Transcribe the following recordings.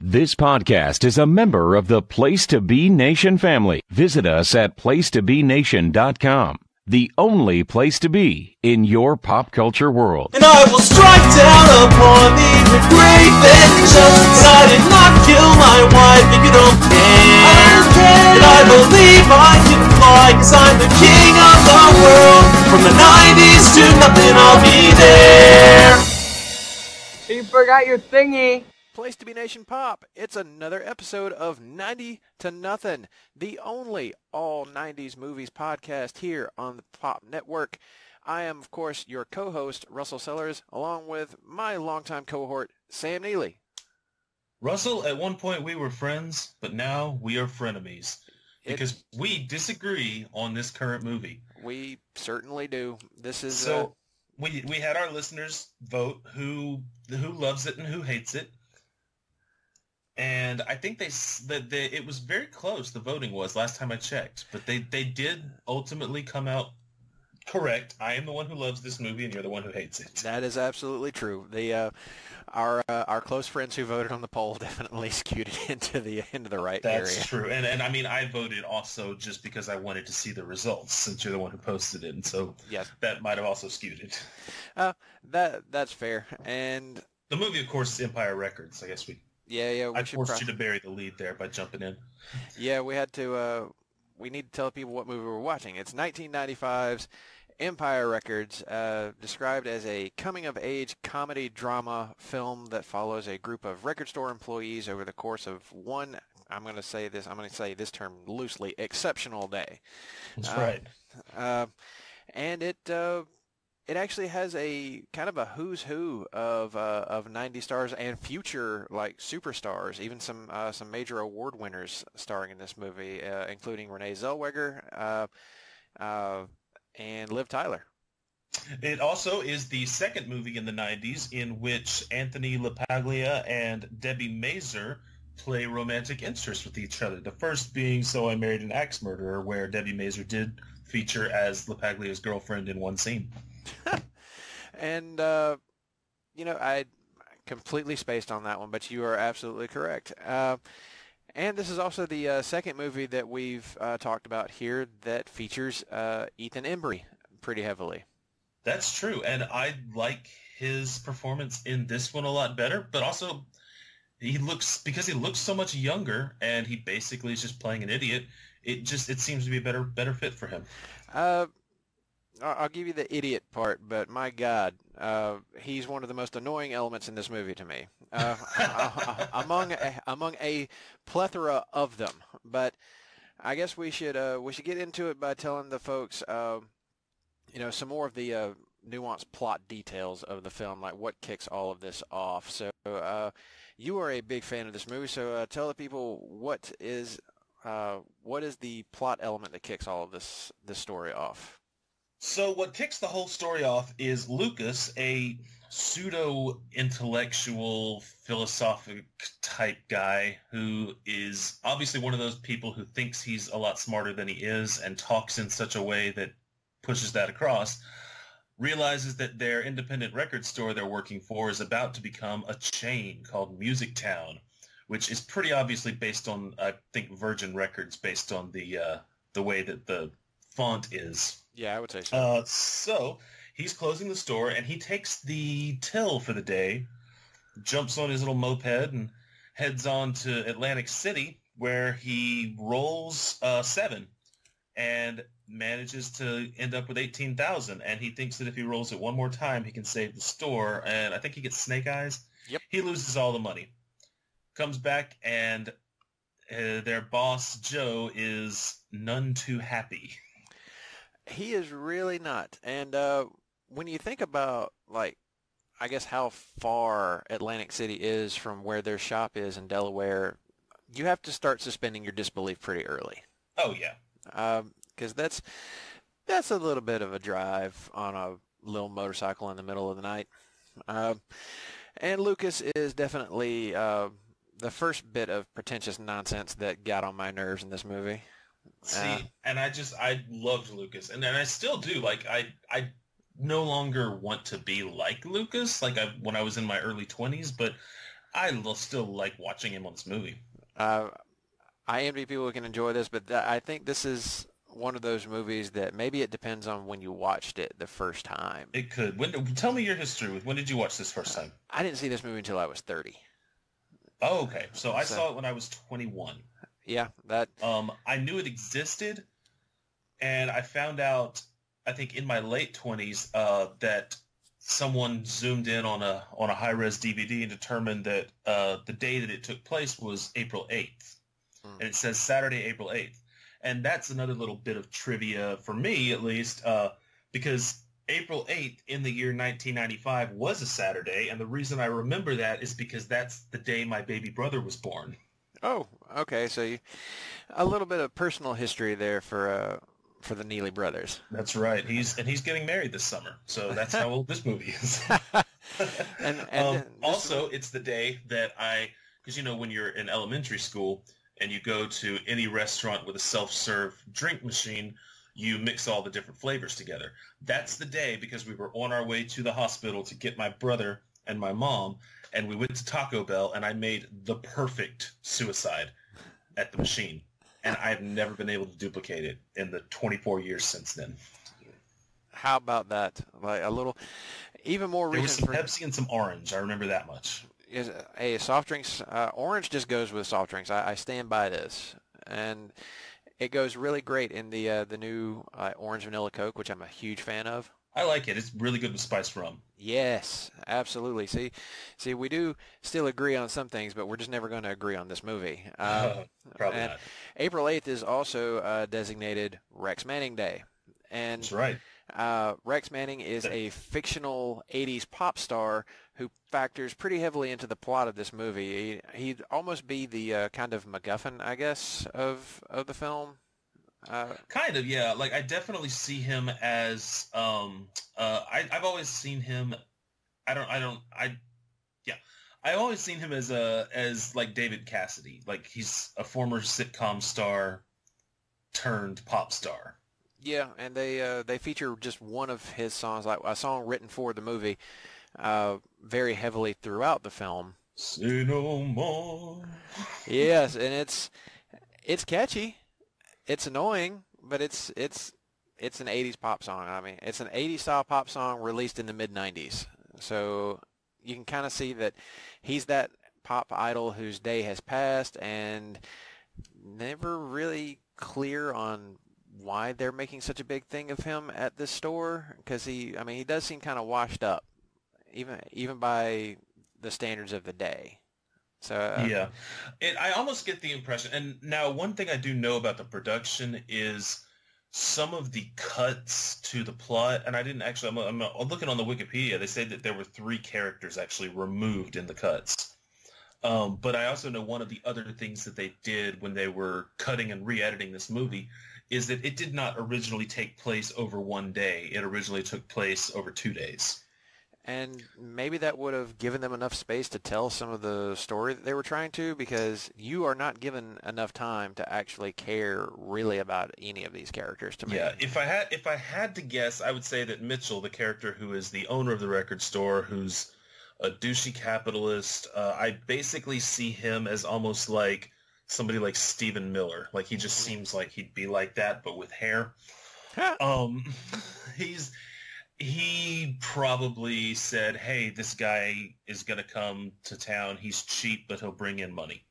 This podcast is a member of the Place to Be Nation family. Visit us at placetobenation.com, the only place to be in your pop culture world. And I will strike down upon thee with great vengeance. I did not kill my wife, if you don't care. And I believe I can fly, cause I'm the king of the world. From the 90s to nothing, I'll be there. You forgot your thingy. Place to Be Nation Pop. It's another episode of 90 to Nothing, the only all 90s movies podcast here on the Pop Network. I am, of course, your co-host, Russell Sellers, along with my longtime cohort, Sam Neely. Russell, at one point we were friends, but now we are frenemies because we disagree on this current movie. We certainly do. This is so we had our listeners vote who loves it and who hates it. And I think it was very close, the voting was, last time I checked. But they did ultimately come out correct. I am the one who loves this movie, and you're the one who hates it. That is absolutely true. Our close friends who voted on the poll definitely skewed it into the right area. That's true. And I mean, I voted also just because I wanted to see the results, since you're the one who posted it. And so yes, that might have also skewed it. That's fair. And the movie, of course, is Empire Records. I guess Yeah. I forced you to bury the lead there by jumping in. Yeah, we had to. We need to tell people what movie we're watching. It's 1995's Empire Records, described as a coming-of-age comedy drama film that follows a group of record store employees over the course of one. I'm going to say this term loosely. Exceptional day. That's right. And it actually has a kind of a who's who of 90 stars and future like superstars, even some major award winners starring in this movie, including Renee Zellweger and Liv Tyler. It also is the second movie in the 90s in which Anthony LaPaglia and Debbie Mazur play romantic interests with each other. The first being So I Married an Axe Murderer, where Debbie Mazur did feature as LaPaglia's girlfriend in one scene. And, I completely spaced on that one, but you are absolutely correct. And this is also the second movie that we've talked about here that features Ethan Embry pretty heavily. That's true, and I like his performance in this one a lot better, but also because he looks so much younger and he basically is just playing an idiot, it seems to be a better fit for him. I'll give you the idiot part, but my God, he's one of the most annoying elements in this movie to me, among a plethora of them. But I guess we should get into it by telling the folks, some more of the nuanced plot details of the film, like what kicks all of this off. So you are a big fan of this movie, so tell the people what is the plot element that kicks all of this story off. So what kicks the whole story off is Lucas, a pseudo-intellectual, philosophic type guy who is obviously one of those people who thinks he's a lot smarter than he is and talks in such a way that pushes that across, realizes that their independent record store they're working for is about to become a chain called Music Town, which is pretty obviously based on, I think, Virgin Records, based on the way that the font is. Yeah, I would say so. So he's closing the store, and he takes the till for the day, jumps on his little moped, and heads on to Atlantic City, where he rolls 7 and manages to end up with 18,000. And he thinks that if he rolls it one more time, he can save the store. And I think he gets snake eyes. Yep. He loses all the money. Comes back, and their boss, Joe, is none too happy. He is really not. And when you think about, I guess how far Atlantic City is from where their shop is in Delaware, you have to start suspending your disbelief pretty early. Oh, yeah. Because that's a little bit of a drive on a little motorcycle in the middle of the night. And Lucas is definitely the first bit of pretentious nonsense that got on my nerves in this movie. See, and I loved Lucas, and I still do. I no longer want to be like Lucas, when I was in my early 20s, but still like watching him on this movie. I envy people who can enjoy this, but I think this is one of those movies that maybe it depends on when you watched it the first time. It could. Tell me your history. When did you watch this first time? I didn't see this movie until I was 30. Oh, okay. So I saw it when I was 21. Yeah, that. I knew it existed, and I found out, I think in my late 20s, that someone zoomed in on a high-res DVD and determined that the day that it took place was April 8th. And it says Saturday, April 8th. And that's another little bit of trivia for me, at least, because April 8th in the year 1995 was a Saturday, and the reason I remember that is because that's the day my baby brother was born. Oh, okay. So a little bit of personal history there for the Neely brothers. That's right. He's getting married this summer, so that's how old this movie is. Also, it's the day that because when you're in elementary school and you go to any restaurant with a self-serve drink machine, you mix all the different flavors together. That's the day, because we were on our way to the hospital to get my brother and my mom, and we went to Taco Bell, and I made the perfect suicide at the machine. And I've never been able to duplicate it in the 24 years since then. How about that? Like a little, even more There was reason some for Pepsi and some orange. I remember that much. is soft drinks. Orange just goes with soft drinks. I stand by this, and it goes really great in the new orange vanilla Coke, which I'm a huge fan of. I like it. It's really good with spiced rum. Yes, absolutely. See, we do still agree on some things, but we're just never going to agree on this movie. Probably and not. April 8th is also designated Rex Manning Day. And That's right. Rex Manning is a fictional 80s pop star who factors pretty heavily into the plot of this movie. He'd almost be the kind of MacGuffin, I guess, of the film. Kind of, yeah. Like, I definitely see him as I've always seen him. I've always seen him as like David Cassidy. Like, he's a former sitcom star turned pop star. Yeah, and they feature just one of his songs, like a song written for the movie, very heavily throughout the film. Say no more. Yes, and it's catchy. It's annoying, but it's an 80s pop song. I mean, it's an 80s style pop song released in the mid-90s. So you can kind of see that he's that pop idol whose day has passed, and never really clear on why they're making such a big thing of him at this store, because he does seem kind of washed up, even by the standards of the day. So yeah, I almost get the impression. And now, one thing I do know about the production is some of the cuts to the plot. And I didn't actually. I'm looking on the Wikipedia. They say that there were 3 characters actually removed in the cuts. But I also know one of the other things that they did when they were cutting and re-editing this movie is that it did not originally take place over one day. It originally took place over 2 days. And maybe that would have given them enough space to tell some of the story that they were trying to, because you are not given enough time to actually care really about any of these characters to me. Yeah, if I had to guess, I would say that Mitchell, the character who is the owner of the record store, who's a douchey capitalist, I basically see him as almost like somebody like Stephen Miller. Like, he just seems like he'd be like that, but with hair. He probably said, hey, this guy is going to come to town. He's cheap, but he'll bring in money.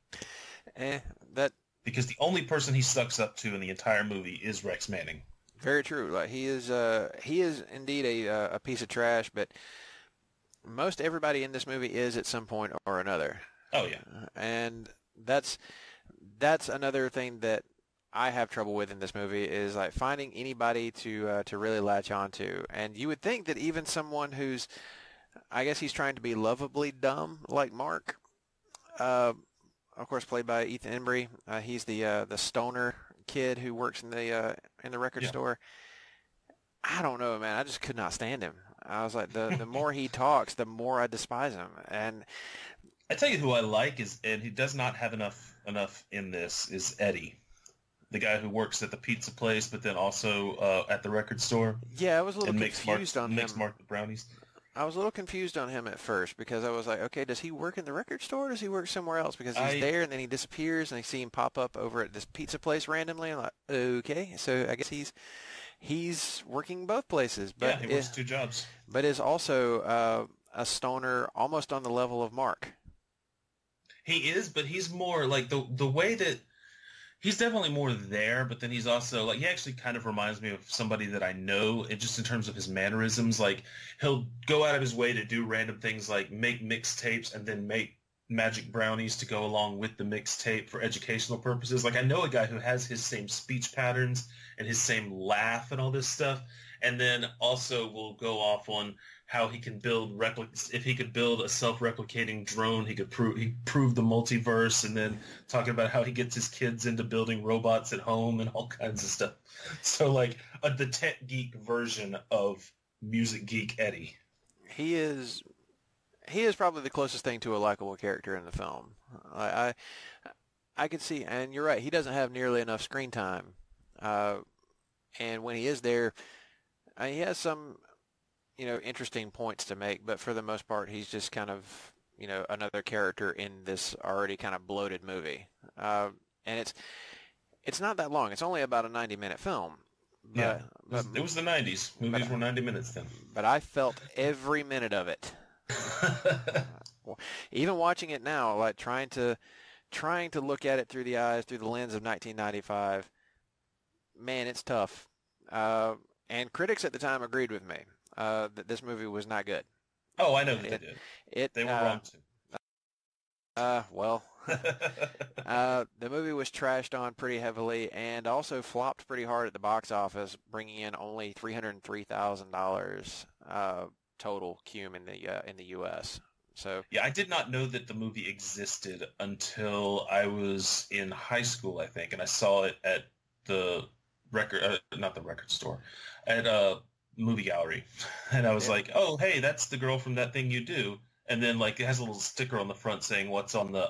Because the only person he sucks up to in the entire movie is Rex Manning. Very true. Like, he is indeed a piece of trash, but most everybody in this movie is at some point or another. Oh, yeah. And that's another thing that I have trouble with in this movie, is like finding anybody to really latch on to. And you would think that even someone who's, I guess he's trying to be lovably dumb, like Mark, of course played by Ethan Embry. He's the stoner kid who works in the record store. I don't know, man. I just could not stand him. I was like, the more he talks, the more I despise him. And I tell you who I like and he does not have enough in this, is Eddie. The guy who works at the pizza place, but then also at the record store. Yeah, I was a little confused on him. Makes Mark the brownies. I was a little confused on him at first because I was like, okay, does he work in the record store or does he work somewhere else? Because he's there and then he disappears and I see him pop up over at this pizza place randomly. I'm like, okay, so I guess he's working both places. But yeah, he works 2 jobs. But is also a stoner almost on the level of Mark. He is, but he's more like the way that he's definitely more there, but then he's also like, he actually kind of reminds me of somebody that I know, just in terms of his mannerisms. Like, he'll go out of his way to do random things like make mixtapes and then make magic brownies to go along with the mixtape for educational purposes. Like, I know a guy who has his same speech patterns and his same laugh and all this stuff, and then also will go off on how he can build replicas. If he could build a self-replicating drone, he proved the multiverse, and then talking about how he gets his kids into building robots at home and all kinds of stuff. So like the tech geek version of music geek Eddie. He is probably the closest thing to a likable character in the film. I could see, and you're right, he doesn't have nearly enough screen time. And when he is there, he has some, interesting points to make, but for the most part, he's just kind of, another character in this already kind of bloated movie. And it's not that long. It's only about a 90-minute film. But it was the 90s. Movies were 90 minutes then. But I felt every minute of it. Even watching it now, like trying to look at it through the lens of 1995, man, it's tough. And critics at the time agreed with me that this movie was not good. Oh, I know that they did. They were wrong too. Well, the movie was trashed on pretty heavily and also flopped pretty hard at the box office, bringing in only $303,000 total cum in the U.S. So yeah, I did not know that the movie existed until I was in high school, I think, and I saw it at the not the record store, at a movie gallery, and I was like, oh, hey, that's the girl from That Thing You Do. And then like it has a little sticker on the front saying what's on the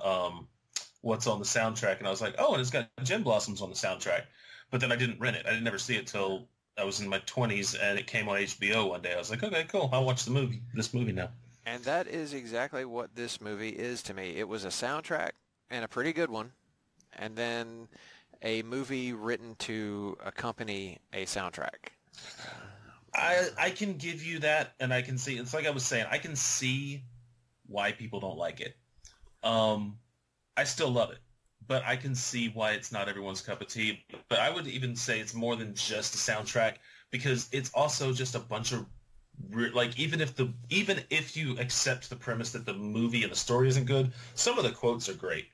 soundtrack, and I was like, oh, and it's got Gin Blossoms on the soundtrack. But then I didn't rent it. I didn't ever see it till I was in my 20s, and it came on HBO one day. I was like, okay, cool, I'll watch this movie now. And that is exactly what this movie is to me. It was a soundtrack, and a pretty good one, and then a movie written to accompany a soundtrack. I can give you that, and I can see, it's like I was saying, I can see why people don't like it. I still love it, but I can see why it's not everyone's cup of tea. But I would even say it's more than just a soundtrack, because it's also just a bunch of, like, even if you accept the premise that the movie and the story isn't good, some of the quotes are great.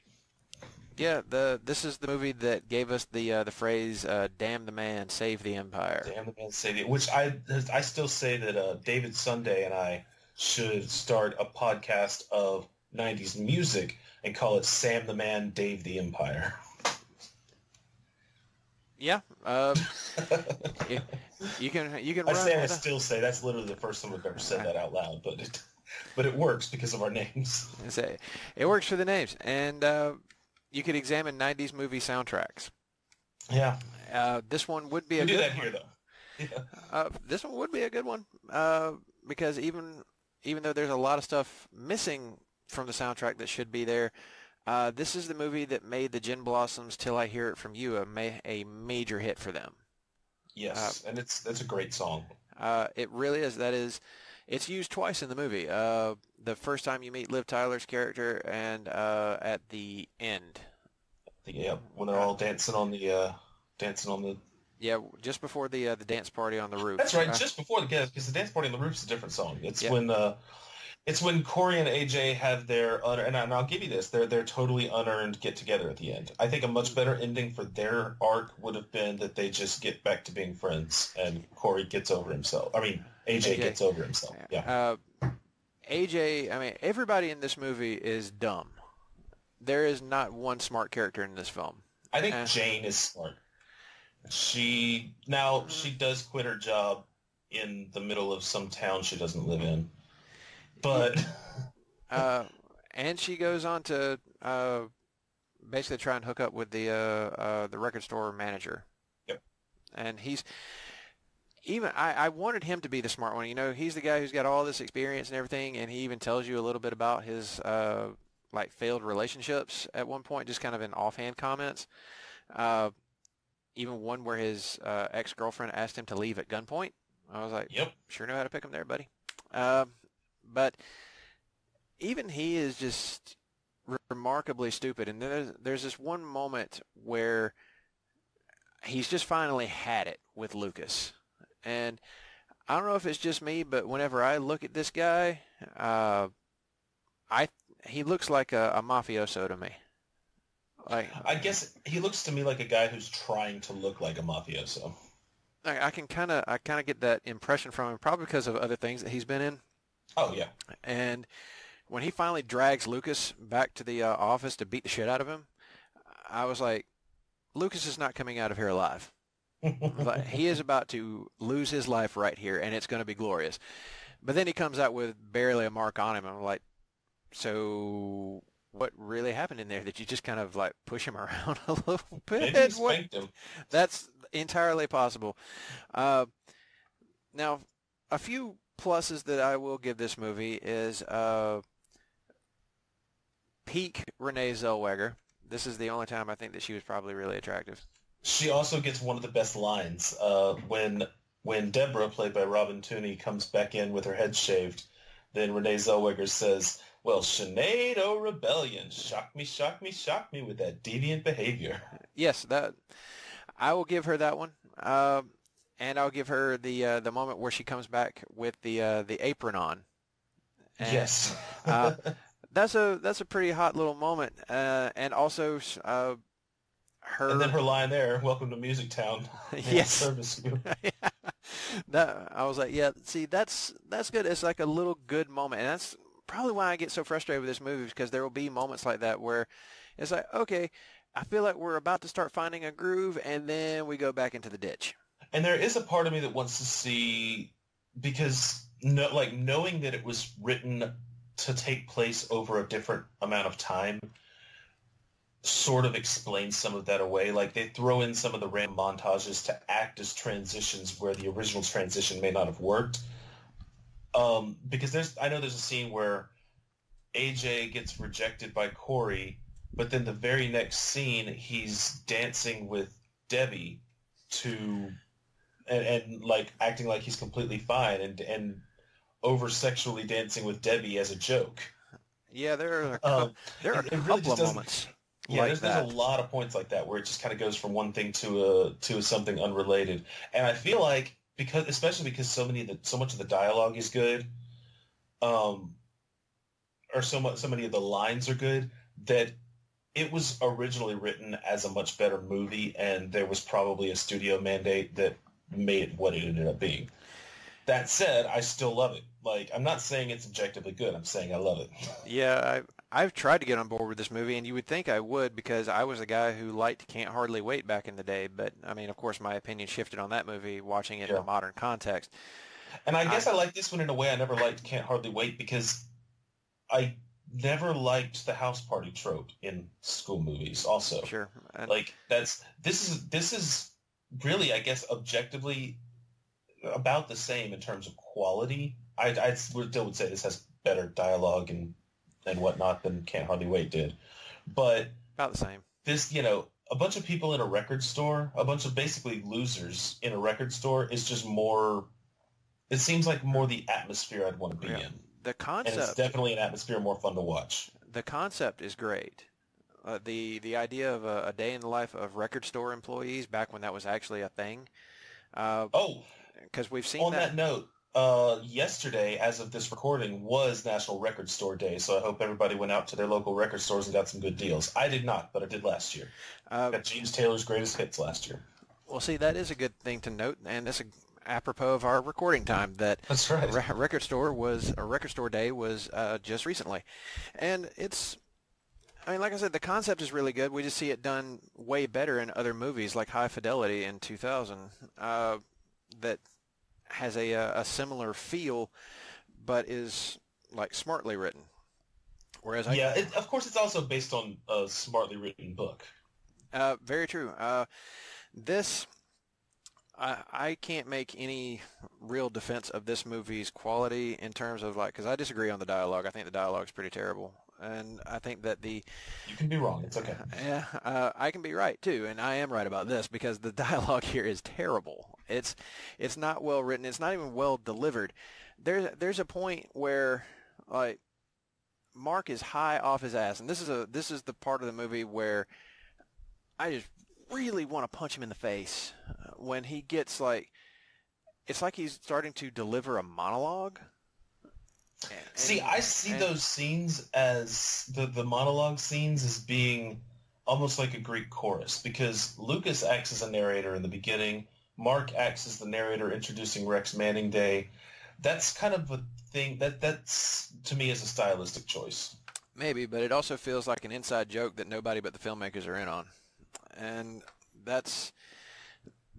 Yeah, this is the movie that gave us the phrase "Damn the man, save the empire." Damn the man, save the, which I still say that David Sunday and I should start a podcast of 90s music and call it Sam the Man, Dave the Empire. Yeah, you can. I still say that's literally the first time we've ever said that out loud, but it works because of our names. It works for the names, and you could examine 90s movie soundtracks. Yeah. This one would be a good one. We do that here, though. Yeah. This one would be a good one because even though there's a lot of stuff missing from the soundtrack that should be there, this is the movie that made the Gin Blossoms' Till I Hear It From You a major hit for them. Yes, and that's a great song. It really is. It's used twice in the movie. The first time you meet Liv Tyler's character, and at the end. Yeah, when they're all dancing on the. Yeah, just before the dance party on the roof. That's right, just before because the dance party on the roof is a different song. It's when Corey and AJ have their and I'll give you this, they're totally unearned get together at the end. I think a much better ending for their arc would have been that they just get back to being friends and Corey gets over himself. I mean, AJ gets over himself. Yeah. AJ, I mean, everybody in this movie is dumb. There is not one smart character in this film. I think Jane is smart. She does quit her job in the middle of some town she doesn't live in. But and she goes on to basically try and hook up with the record store manager. Yep. And even I wanted him to be the smart one. You know, he's the guy who's got all this experience and everything, and he even tells you a little bit about his like failed relationships at one point, just kind of in offhand comments. Even one where his ex-girlfriend asked him to leave at gunpoint. I was like, Yep. Sure know how to pick him there, buddy. But even he is just remarkably stupid. And there's this one moment where he's just finally had it with Lucas. And I don't know if it's just me, but whenever I look at this guy, he looks like a mafioso to me. Like, I guess he looks to me like a guy who's trying to look like a mafioso. I kind of get that impression from him, probably because of other things that he's been in. Oh yeah. And when he finally drags Lucas back to the office to beat the shit out of him, I was like, Lucas is not coming out of here alive. Like, he is about to lose his life right here, and it's going to be glorious. But then he comes out with barely a mark on him. I'm like, so what really happened in there? Did you just kind of like push him around a little bit? Maybe he spanked him. That's entirely possible. Now, a few pluses that I will give this movie is peak Renee Zellweger. This is the only time I think that she was probably really attractive. She also gets one of the best lines when Deborah, played by Robin Tooney, comes back in with her head shaved. Then Renee Zellweger says, "Well, Sinead O'Rebellion, shock me with that deviant behavior." Yes, that I will give her that one, and I'll give her the moment where she comes back with the apron on. And, yes, that's a pretty hot little moment, and also her. And then her line there, "Welcome to Music Town." Yes, service you. That I was like, yeah. See, that's good. It's like a little good moment, and that's probably why I get so frustrated with this movie, because there will be moments like that where it's like, okay, I feel like we're about to start finding a groove, and then we go back into the ditch. And there is a part of me that wants to see, because knowing that it was written to take place over a different amount of time sort of explains some of that away. Like, they throw in some of the random montages to act as transitions where the original transition may not have worked. Because I know there's a scene where AJ gets rejected by Corey, but then the very next scene he's dancing with Debbie and like acting like he's completely fine and over sexually dancing with Debbie as a joke. Yeah, there are a couple of moments. Yeah, like there's a lot of points like that where it just kind of goes from one thing to something unrelated, and I feel like especially because so much of the dialogue is good, or so many of the lines are good, that it was originally written as a much better movie, and there was probably a studio mandate that made it what it ended up being. That said, I still love it. Like, I'm not saying it's objectively good. I'm saying I love it. Yeah, I've tried to get on board with this movie, and you would think I would, because I was a guy who liked Can't Hardly Wait back in the day. But, I mean, of course, my opinion shifted on that movie watching it in a modern context. And I guess I like this one in a way I never liked Can't Hardly Wait, because I never liked the house party trope in school movies also. Sure. Like, this is really, I guess, objectively about the same in terms of quality. I still would say this has better dialogue and whatnot than Can't Hardly Wait did. But about the same. This, a bunch of people in a record store, a bunch of basically losers in a record store is just more, it seems like more the atmosphere I'd want to be in. The concept. And it's definitely an atmosphere more fun to watch. The concept is great. The idea of a day in the life of record store employees back when that was actually a thing. Because we've seen on that note, yesterday, as of this recording, was National Record Store Day, so I hope everybody went out to their local record stores and got some good deals. I did not, but I did last year. Got James Taylor's Greatest Hits last year. Well, see, that is a good thing to note, and that's apropos of our recording time. That's right. Record Store Day was just recently, and it's. I mean, like I said, the concept is really good. We just see it done way better in other movies, like High Fidelity in 2000. That has a similar feel, but is like smartly written. Whereas of course, it's also based on a smartly written book. Very true. This I can't make any real defense of this movie's quality in terms of like, because I disagree on the dialogue. I think the dialogue's pretty terrible, and I think that the You can be wrong. It's okay. yeah, I can be right too, and I am right about this because the dialogue here is terrible. It's not well written. It's not even well delivered. There's a point where like Mark is high off his ass, and this is the part of the movie where I just really want to punch him in the face when he gets like, it's like he's starting to deliver a monologue. See, I see those scenes as the monologue scenes as being almost like a Greek chorus, because Lucas acts as a narrator in the beginning. Mark acts as the narrator introducing Rex Manning Day. That's kind of a thing that's to me is a stylistic choice. Maybe, but it also feels like an inside joke that nobody but the filmmakers are in on. And that's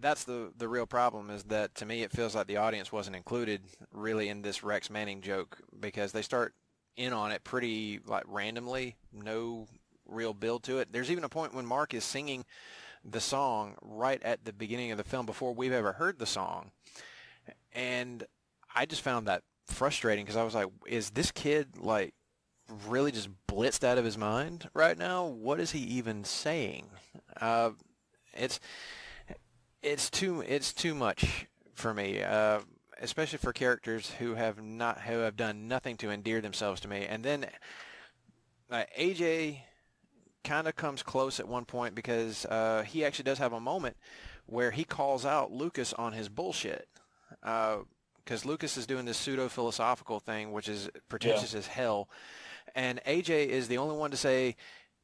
the real problem, is that to me it feels like the audience wasn't included really in this Rex Manning joke, because they start in on it pretty like randomly, no real build to it. There's even a point when Mark is singing the song right at the beginning of the film before we've ever heard the song, and I just found that frustrating because I was like, is this kid like really just blitzed out of his mind right now? What is he even saying? It's too much for me, especially for characters who have done nothing to endear themselves to me. And then AJ kind of comes close at one point because he actually does have a moment where he calls out Lucas on his bullshit. Because Lucas is doing this pseudo-philosophical thing, which is pretentious as hell. And AJ is the only one to say,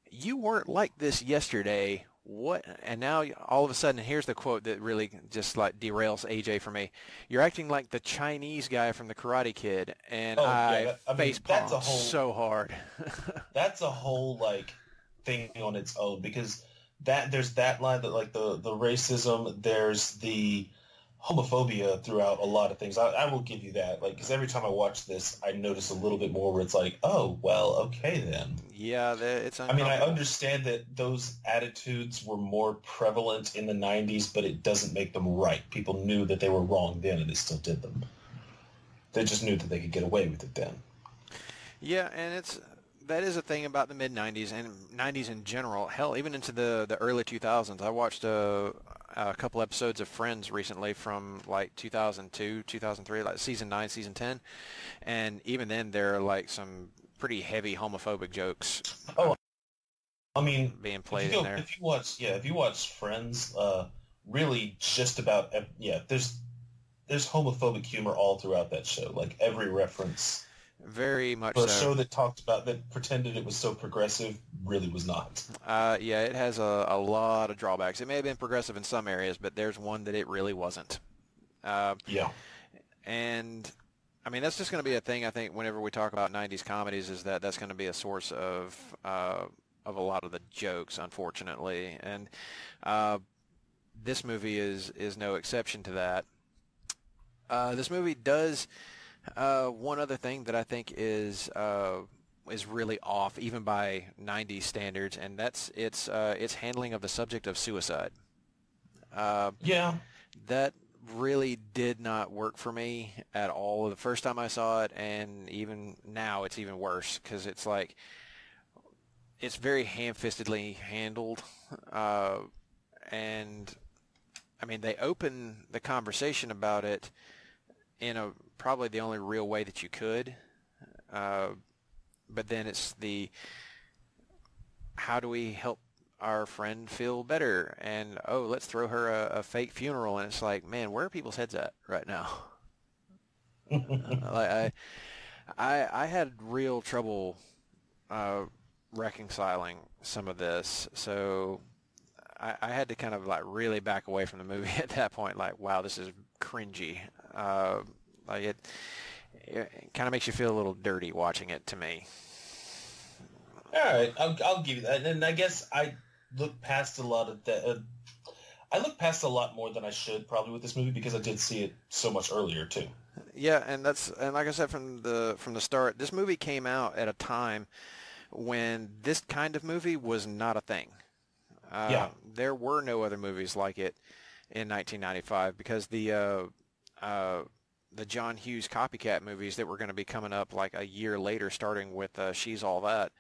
"You weren't like this yesterday. What?" And now all of a sudden, here's the quote that really just like derails AJ for me. "You're acting like the Chinese guy from the Karate Kid." And face palmed so hard. That's a whole like thing on its own, because there's that line that like the racism, there's the homophobia throughout a lot of things. I will give you that, like, because every time I watch this, I notice a little bit more where it's like, oh, well, okay then. Yeah, it's. I mean, I understand that those attitudes were more prevalent in the 90s, but it doesn't make them right. People knew that they were wrong then, and they still did them. They just knew that they could get away with it then. Yeah, and that is a thing about the mid-90s and 90s in general. Hell, even into the early 2000s. I watched a couple episodes of Friends recently from like 2002, 2003, like season 9, season 10. And even then there are like some pretty heavy homophobic jokes. Oh, I mean, being played in there. If you watch Friends, really just about, there's homophobic humor all throughout that show. Like every reference. Very much so. For a so. show that pretended it was so progressive, really was not. Yeah, it has a lot of drawbacks. It may have been progressive in some areas, but there's one that it really wasn't. Yeah. And, I mean, that's just going to be a thing, I think, whenever we talk about 90s comedies, is that's going to be a source of a lot of the jokes, unfortunately. And this movie is no exception to that. This movie does... one other thing that I think is really off, even by 90s standards, and that's its handling of the subject of suicide. That really did not work for me at all the first time I saw it, and even now it's even worse, because it's like it's very ham-fistedly handled, and I mean they open the conversation about it in probably the only real way that you could, but then it's how do we help our friend feel better, and let's throw her a fake funeral, and it's like, man, where are people's heads at right now? Like I had real trouble reconciling some of this, so I had to kind of like really back away from the movie at that point. Like, wow, this is cringy. Like it kind of makes you feel a little dirty watching it to me. All right, I'll give you that. And I guess I look past a lot of that. I look past a lot more than I should probably with this movie, because I did see it so much earlier too. Yeah, and like I said from the start, this movie came out at a time when this kind of movie was not a thing. There were no other movies like it, in 1995 because the John Hughes copycat movies that were going to be coming up like a year later, starting with She's All That,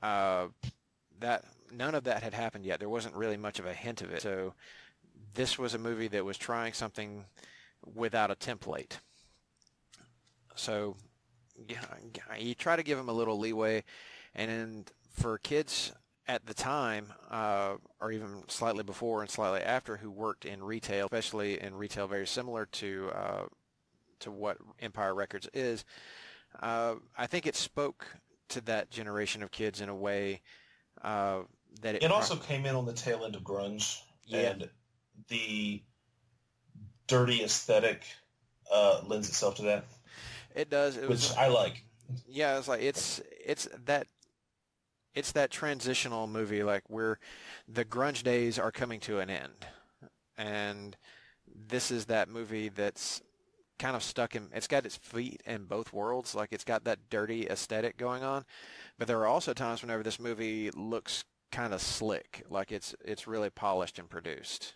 that none of that had happened yet. There wasn't really much of a hint of it. So this was a movie that was trying something without a template. So you try to give them a little leeway, and for kids at the time, or even slightly before and slightly after, who worked in retail, especially in retail very similar to what Empire Records is, I think it spoke to that generation of kids in a way that it also came in on the tail end of grunge, and the dirty aesthetic lends itself to that. It does, which I like. Yeah, it's like it's that transitional movie, like where the grunge days are coming to an end, and this is that movie that's kind of stuck in. It's got its feet in both worlds. Like it's got that dirty aesthetic going on, but there are also times whenever this movie looks kind of slick, like it's really polished and produced.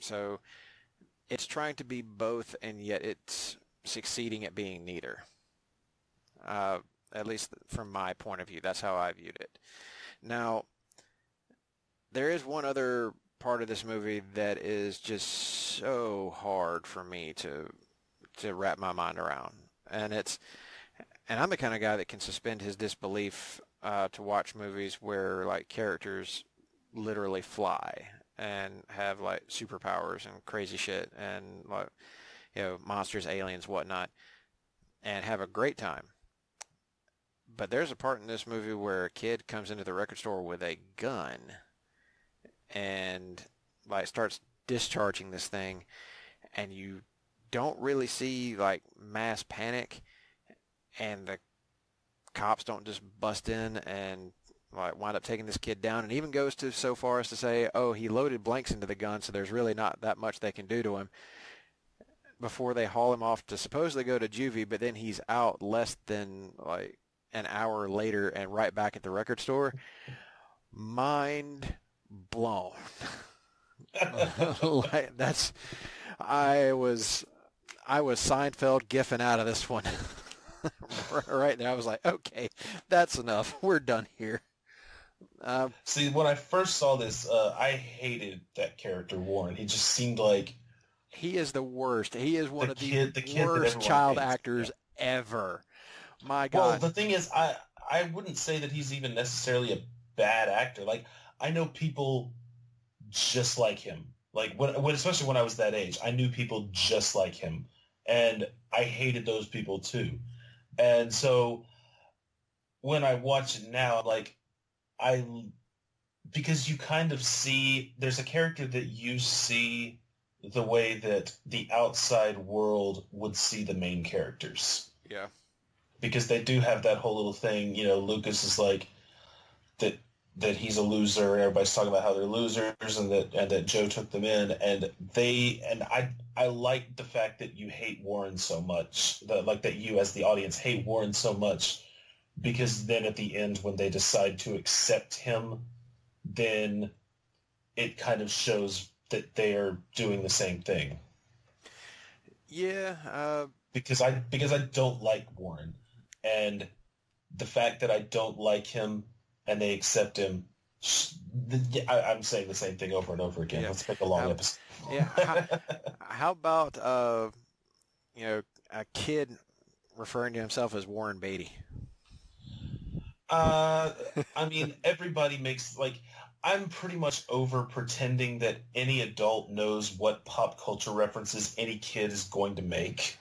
So it's trying to be both, and yet it's succeeding at being neither. At least from my point of view, that's how I viewed it. Now, there is one other part of this movie that is just so hard for me to wrap my mind around, and I'm the kind of guy that can suspend his disbelief to watch movies where like characters literally fly and have like superpowers and crazy shit and like monsters, aliens, whatnot, and have a great time. But there's a part in this movie where a kid comes into the record store with a gun and like starts discharging this thing, and you don't really see like mass panic, and the cops don't just bust in and like wind up taking this kid down, and even goes to so far as to say, oh, he loaded blanks into the gun, so there's really not that much they can do to him, before they haul him off to supposedly go to juvie, but then he's out less than like an hour later and right back at the record store. Mind blown. Like I was Seinfeld giffing out of this one. Right there, I was like, okay, that's enough. We're done here. See, when I first saw this, I hated that character, Warren. He just seemed like... He is the worst. He is one of the kid worst child actors ever. My God. Well, the thing is, I wouldn't say that he's even necessarily a bad actor. Like, I know people just like him. Like, especially when I was that age, I knew people just like him. And I hated those people too. And so when I watch it now, like, because you kind of see, there's a character that you see the way that the outside world would see the main characters. Yeah. Because they do have that whole little thing, Lucas is like that he's a loser, and everybody's talking about how they're losers, and that Joe took them in, and I like the fact that you hate Warren so much, that you as the audience hate Warren so much, because then at the end when they decide to accept him, then it kind of shows that they are doing the same thing. Yeah. Because I don't like Warren, and the fact that I don't like him and they accept him, I'm saying the same thing over and over again. Yeah. Let's make a long episode. Yeah. How about a kid referring to himself as Warren Beatty? I mean, everybody makes, like, I'm pretty much over pretending that any adult knows what pop culture references any kid is going to make.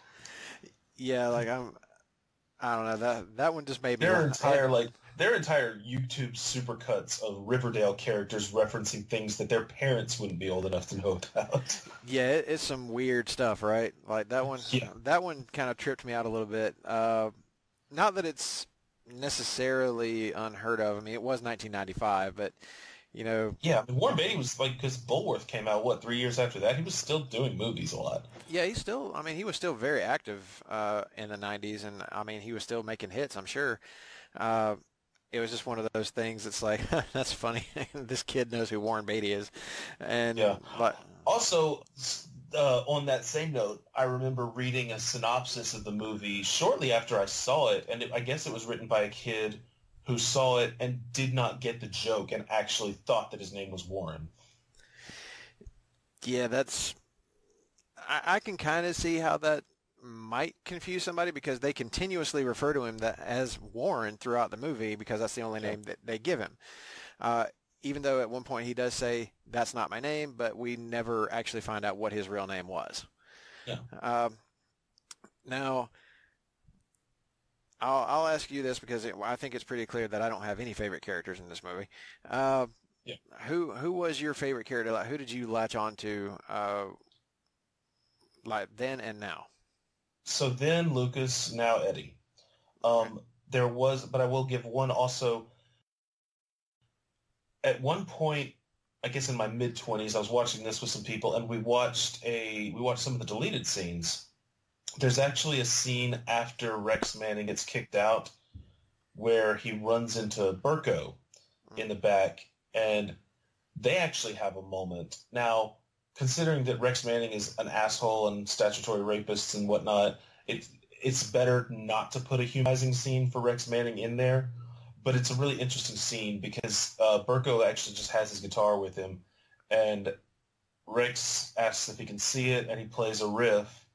Yeah, like I don't know, that one just made me their entire YouTube supercuts of Riverdale characters referencing things that their parents wouldn't be old enough to know about. Yeah, it's some weird stuff, right? Like that one. Yeah. That one kind of tripped me out a little bit. Not that it's necessarily unheard of. I mean, it was 1995, but Yeah, I mean, Warren Beatty was because Bulworth came out 3 years after that. He was still doing movies a lot. Yeah, he was still very active in the 90s, and I mean, he was still making hits, I'm sure. it was just one of those things. It's like, that's funny. This kid knows who Warren Beatty is. And Yeah. but Also, on that same note, I remember reading a synopsis of the movie shortly after I saw it, and I guess it was written by a kid who saw it and did not get the joke and actually thought that his name was Warren. yeah, I can kind of see how that might confuse somebody because they continuously refer to him as Warren throughout the movie because that's the only name that they give him. Even though at one point he does say, that's not my name, but we never actually find out what his real name was. Yeah. Now, I'll ask you this because I think it's pretty clear that I don't have any favorite characters in this movie. Yeah. Who was your favorite character? Like, who did you latch on to like then and now? So then Lucas, now Eddie. There was, but I will give one also. At one point, I guess in my mid-20s, I was watching this with some people, and we watched some of the deleted scenes. There's actually a scene after Rex Manning gets kicked out where he runs into Burko in the back, and they actually have a moment. Now, considering that Rex Manning is an asshole and statutory rapist and whatnot, it's better not to put a humanizing scene for Rex Manning in there. But it's a really interesting scene because Burko actually just has his guitar with him, and Rex asks if he can see it, and he plays a riff,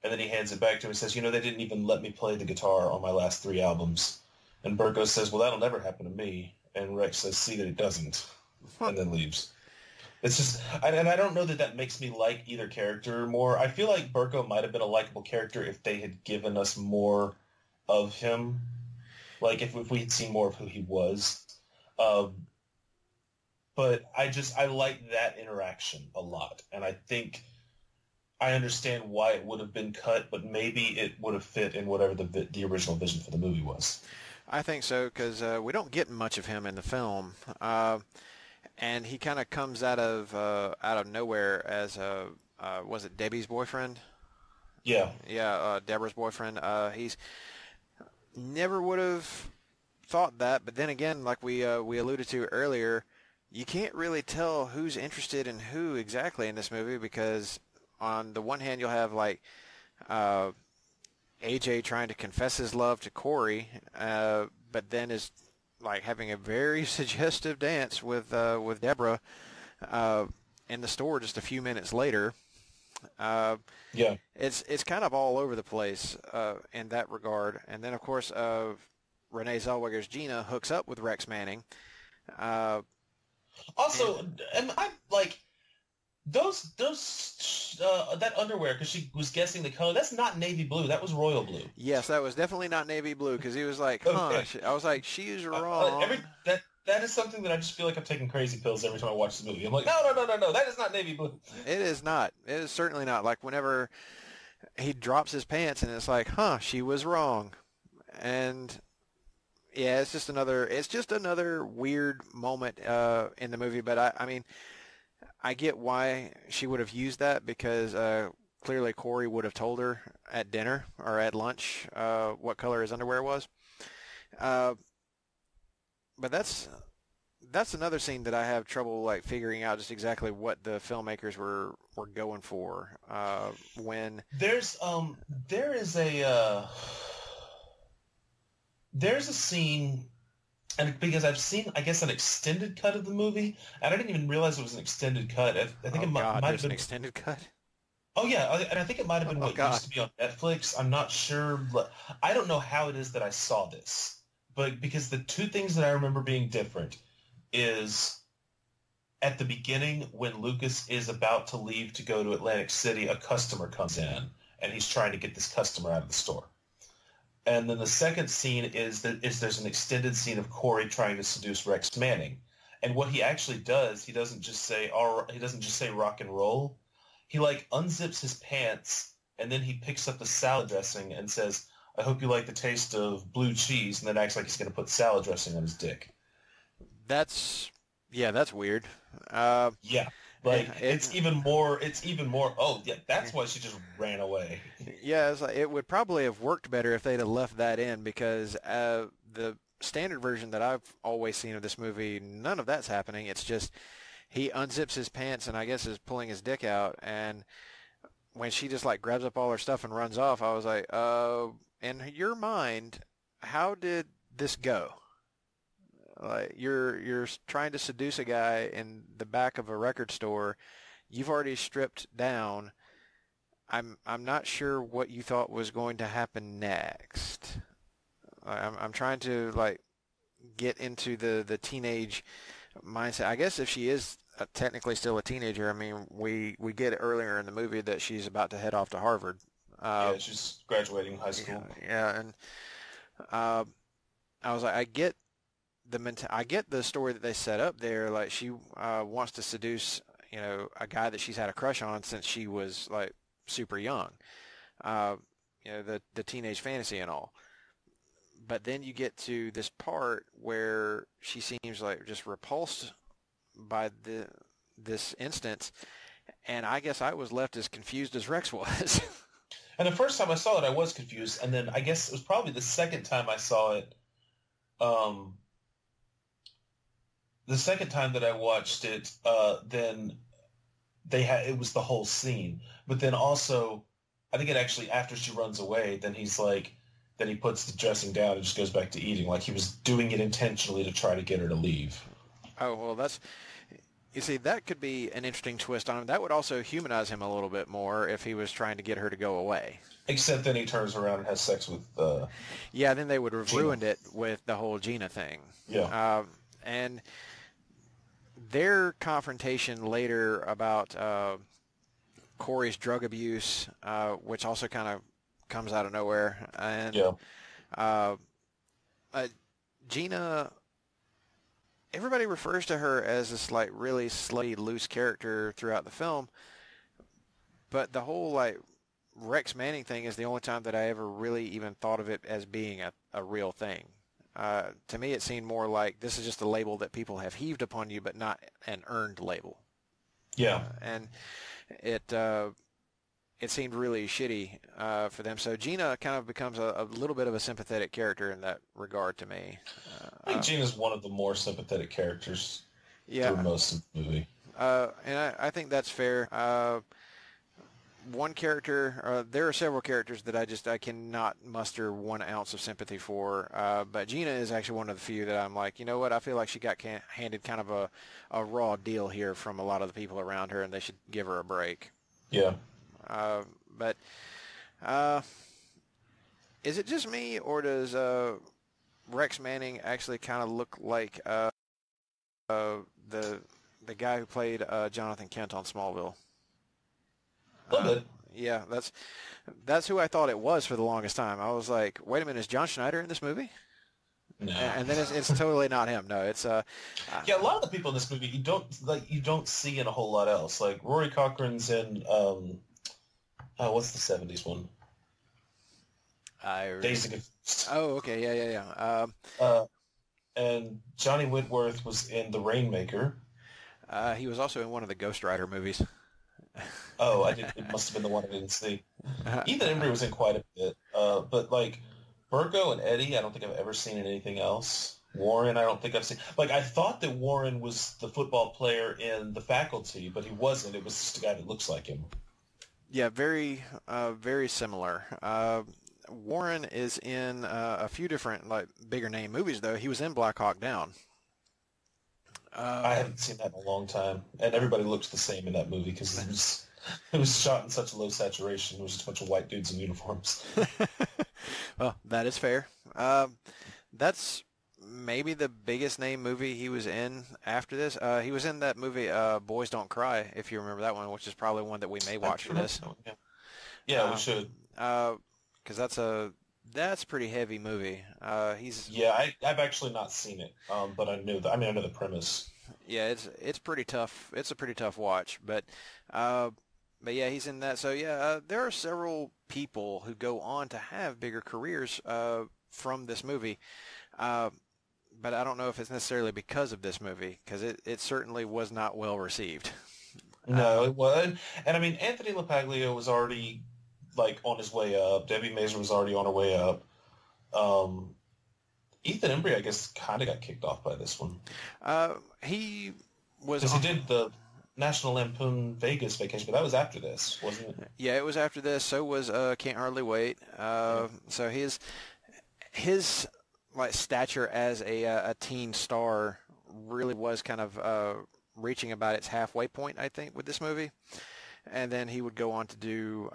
and then he hands it back to him and says, they didn't even let me play the guitar on my last 3 albums. And Burko says, well, that'll never happen to me. And Rex says, see that it doesn't, and then leaves. It's just, and I don't know that makes me like either character more. I feel like Burko might have been a likable character if they had given us more of him. Like if we had seen more of who he was. But I like that interaction a lot. And I think I understand why it would have been cut, but maybe it would have fit in whatever the original vision for the movie was. I think so because we don't get much of him in the film. And he kind of comes out of nowhere as was it Debbie's boyfriend? Yeah. Yeah, Deborah's boyfriend. He's never would have thought that, but then again, like we alluded to earlier, you can't really tell who's interested in who exactly in this movie because on the one hand you'll have like AJ trying to confess his love to Corey, but then is like having a very suggestive dance with Deborah in the store just a few minutes later. Yeah, it's kind of all over the place in that regard. And then, of course, Renee Zellweger's Gina hooks up with Rex Manning. Also, am I like those that underwear? Because she was guessing the color. That's not navy blue. That was royal blue. Yes, that was definitely not navy blue because he was like, huh. Okay. I was like, she's wrong. That is something that I just feel like I'm taking crazy pills every time I watch the movie. I'm like, no, that is not navy blue. It is not. It is certainly not. Like whenever he drops his pants and it's like, huh, she was wrong. And yeah, it's just another weird moment in the movie. But I mean, I get why she would have used that because clearly Corey would have told her at dinner or at lunch what color his underwear was. But that's another scene that I have trouble like figuring out just exactly what the filmmakers were going for when there's a scene, and because I've seen I guess an extended cut of the movie, and I didn't even realize it was an extended cut. I think it might have been an extended cut. Oh yeah, and I think it might have been what used to be on Netflix. I'm not sure. I don't know how it is that I saw this, but because the two things that I remember being different is at the beginning when Lucas is about to leave to go to Atlantic City, a customer comes in and he's trying to get this customer out of the store. And then the second scene is there's an extended scene of Corey trying to seduce Rex Manning. And what he actually does, he doesn't just say rock and roll. He like unzips his pants and then he picks up the salad dressing and says, I hope you like the taste of blue cheese, and then acts like he's going to put salad dressing on his dick. That's weird. Yeah. Like it's even more. Oh yeah, that's why she just ran away. Yeah, it's like, it would probably have worked better if they'd have left that in because the standard version that I've always seen of this movie, none of that's happening. It's just he unzips his pants and I guess is pulling his dick out, and when she just like grabs up all her stuff and runs off, I was like, in your mind, how did this go? Like you're trying to seduce a guy in the back of a record store. You've already stripped down. I'm not sure what you thought was going to happen next. I'm trying to like get into the teenage mindset. I guess if she is technically still a teenager, I mean, we get it earlier in the movie that she's about to head off to Harvard. Yeah, she's graduating high school. Yeah, and I was like, I get the story that they set up there. Like she wants to seduce, a guy that she's had a crush on since she was like super young. The teenage fantasy and all. But then you get to this part where she seems like just repulsed by this instance, and I guess I was left as confused as Rex was. And the first time I saw it, I was confused, and then I guess it was probably the second time I saw it. The second time that I watched it, then it was the whole scene. But then also, I think it actually after she runs away, then he's like, then he puts the dressing down and just goes back to eating, like he was doing it intentionally to try to get her to leave. Oh well, you see, that could be an interesting twist on him. That would also humanize him a little bit more if he was trying to get her to go away. Except then he turns around and has sex with yeah, then they would have Gina. ruined it with the whole Gina thing. Yeah. And their confrontation later about Corey's drug abuse, which also kind of comes out of nowhere. And Gina, everybody refers to her as this like really slutty, loose character throughout the film, but the whole like Rex Manning thing is the only time that I ever really even thought of it as being a real thing. To me, it seemed more like this is just a label that people have heaved upon you, but not an earned label. Yeah. And it seemed really shitty for them. So Gina kind of becomes a little bit of a sympathetic character in that regard to me. I think Gina's one of the more sympathetic characters through most of the movie. And I think that's fair. One character, there are several characters that I cannot muster 1 ounce of sympathy for, but Gina is actually one of the few that I'm like, you know what, I feel like she got handed kind of a raw deal here from a lot of the people around her, and they should give her a break. Yeah. But is it just me, or does Rex Manning actually kind of look like the guy who played Jonathan Kent on Smallville? A little bit. Yeah, that's who I thought it was for the longest time. I was like, wait a minute, is John Schneider in this movie? No. And then it's totally not him. No, it's yeah, a lot of the people in this movie you don't see in a whole lot else. Like Rory Cochran's in what's the 70s one? Days of Confused. Oh, okay, yeah. And Johnny Whitworth was in The Rainmaker. He was also in one of the Ghost Rider movies. Oh, it must have been the one I didn't see. Ethan Embry was in quite a bit, but like Burko and Eddie, I don't think I've ever seen in anything else. Warren, I don't think I've seen. Like I thought that Warren was the football player in The Faculty, but he wasn't. It was just a guy that looks like him. Yeah, very similar. Warren is in a few different like bigger name movies though. He was in Black Hawk Down. I haven't seen that in a long time, and everybody looks the same in that movie because it was shot in such low saturation. It was just a bunch of white dudes in uniforms. Well, that is fair. That's maybe the biggest name movie he was in after this. He was in that movie Boys Don't Cry, if you remember that one, which is probably one that we may watch for this. Yeah, we should. Because that's a pretty heavy movie. I've actually not seen it, but I know the premise. Yeah, it's pretty tough. It's a pretty tough watch, but yeah, he's in that. So yeah, there are several people who go on to have bigger careers from this movie, but I don't know if it's necessarily because of this movie, because it certainly was not well received. No, it wasn't. And I mean, Anthony LaPaglia was already like on his way up. Debbie Mazur was already on her way up. Ethan Embry, I guess, kind of got kicked off by this one. He was Because he did the National Lampoon Vegas Vacation, but that was after this, wasn't it? Yeah, it was after this. So was Can't Hardly Wait. So his like stature as a teen star really was kind of reaching about its halfway point, I think, with this movie. And then he would go on to do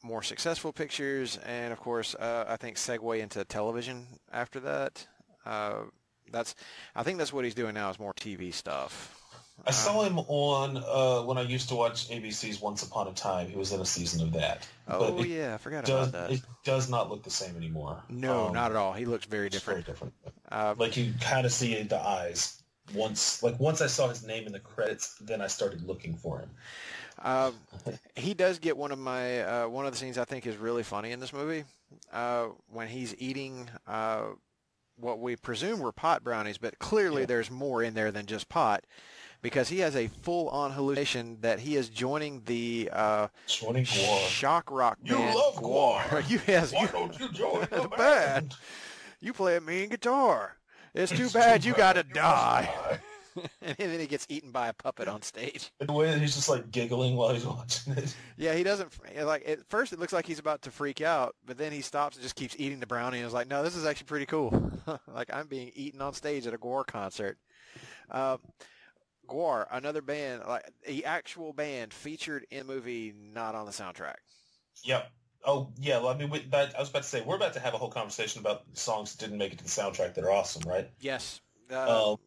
more successful pictures, and of course, I think segue into television after that. I think that's what he's doing now is more TV stuff. I saw him on when I used to watch ABC's Once Upon a Time. He was in a season of that. Oh, yeah, I forgot about that. It does not look the same anymore. No, not at all. He looks very different. Very different. Like you kind of see the eyes. Once I saw his name in the credits, then I started looking for him. He does get one of the scenes I think is really funny in this movie when he's eating what we presume were pot brownies, but clearly there's more in there than just pot, because he has a full-on hallucination that he is joining the shock rock band. You love Gwar. Why don't you join the band? You play a mean guitar. It's too bad you gotta die. And then he gets eaten by a puppet on stage. And the way that he's just like giggling while he's watching it. Yeah, he doesn't like. At first, it looks like he's about to freak out, but then he stops and just keeps eating the brownie. And is like, "No, this is actually pretty cool. Like I'm being eaten on stage at a Gwar concert." Gwar, another band, like the actual band featured in the movie, not on the soundtrack. Yep. Oh yeah. Well, I mean, I was about to say we're about to have a whole conversation about songs that didn't make it to the soundtrack that are awesome, right? Yes.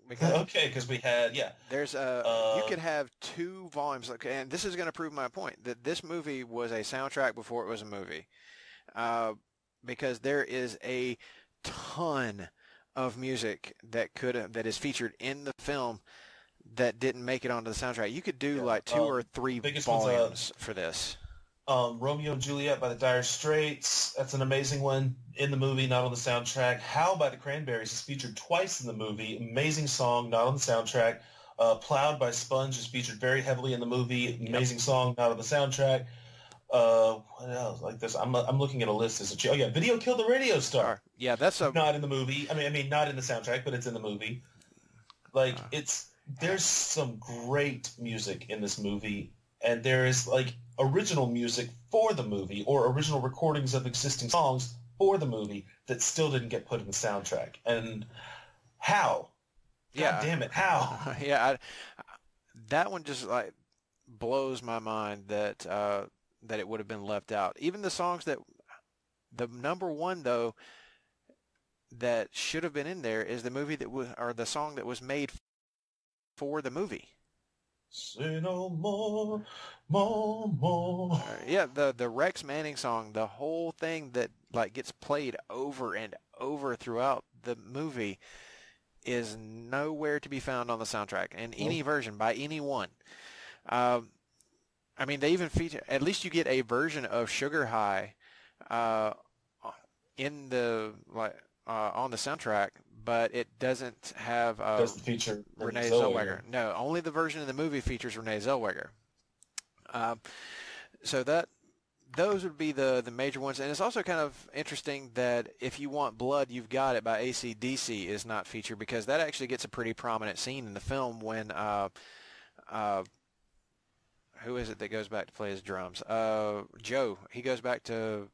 Because we had There's you could have two volumes, and this is going to prove my point that this movie was a soundtrack before it was a movie, because there is a ton of music that is featured in the film that didn't make it onto the soundtrack. You could do like two or three volumes for this. Romeo and Juliet by the Dire Straits. That's an amazing one in the movie, not on the soundtrack. How by the Cranberries is featured twice in the movie. Amazing song, not on the soundtrack. Plowed by Sponge is featured very heavily in the movie. Amazing song, not on the soundtrack. What else? Like this, I'm looking at a list. Video Killed the Radio Star. Yeah, that's not in the movie. I mean, not in the soundtrack, but it's in the movie. Like there's some great music in this movie, and there is like original music for the movie or original recordings of existing songs for the movie that still didn't get put in the soundtrack. And how? God damn it, how? Yeah, that one just like blows my mind that that it would have been left out. Even the songs that the number one though that should have been in there is the movie the song that was made for the movie. Say no more, more. Yeah, the Rex Manning song, the whole thing that like gets played over and over throughout the movie is nowhere to be found on the soundtrack in any version by anyone. I mean, they even feature, at least you get a version of Sugar High in the on the soundtrack, but it doesn't have doesn't feature Renee Zellweger. No, only the version in the movie features Renee Zellweger. So those would be the major ones. And it's also kind of interesting that If You Want Blood, You've Got It by AC/DC is not featured, because that actually gets a pretty prominent scene in the film when who is it that goes back to play his drums? Joe. He goes back to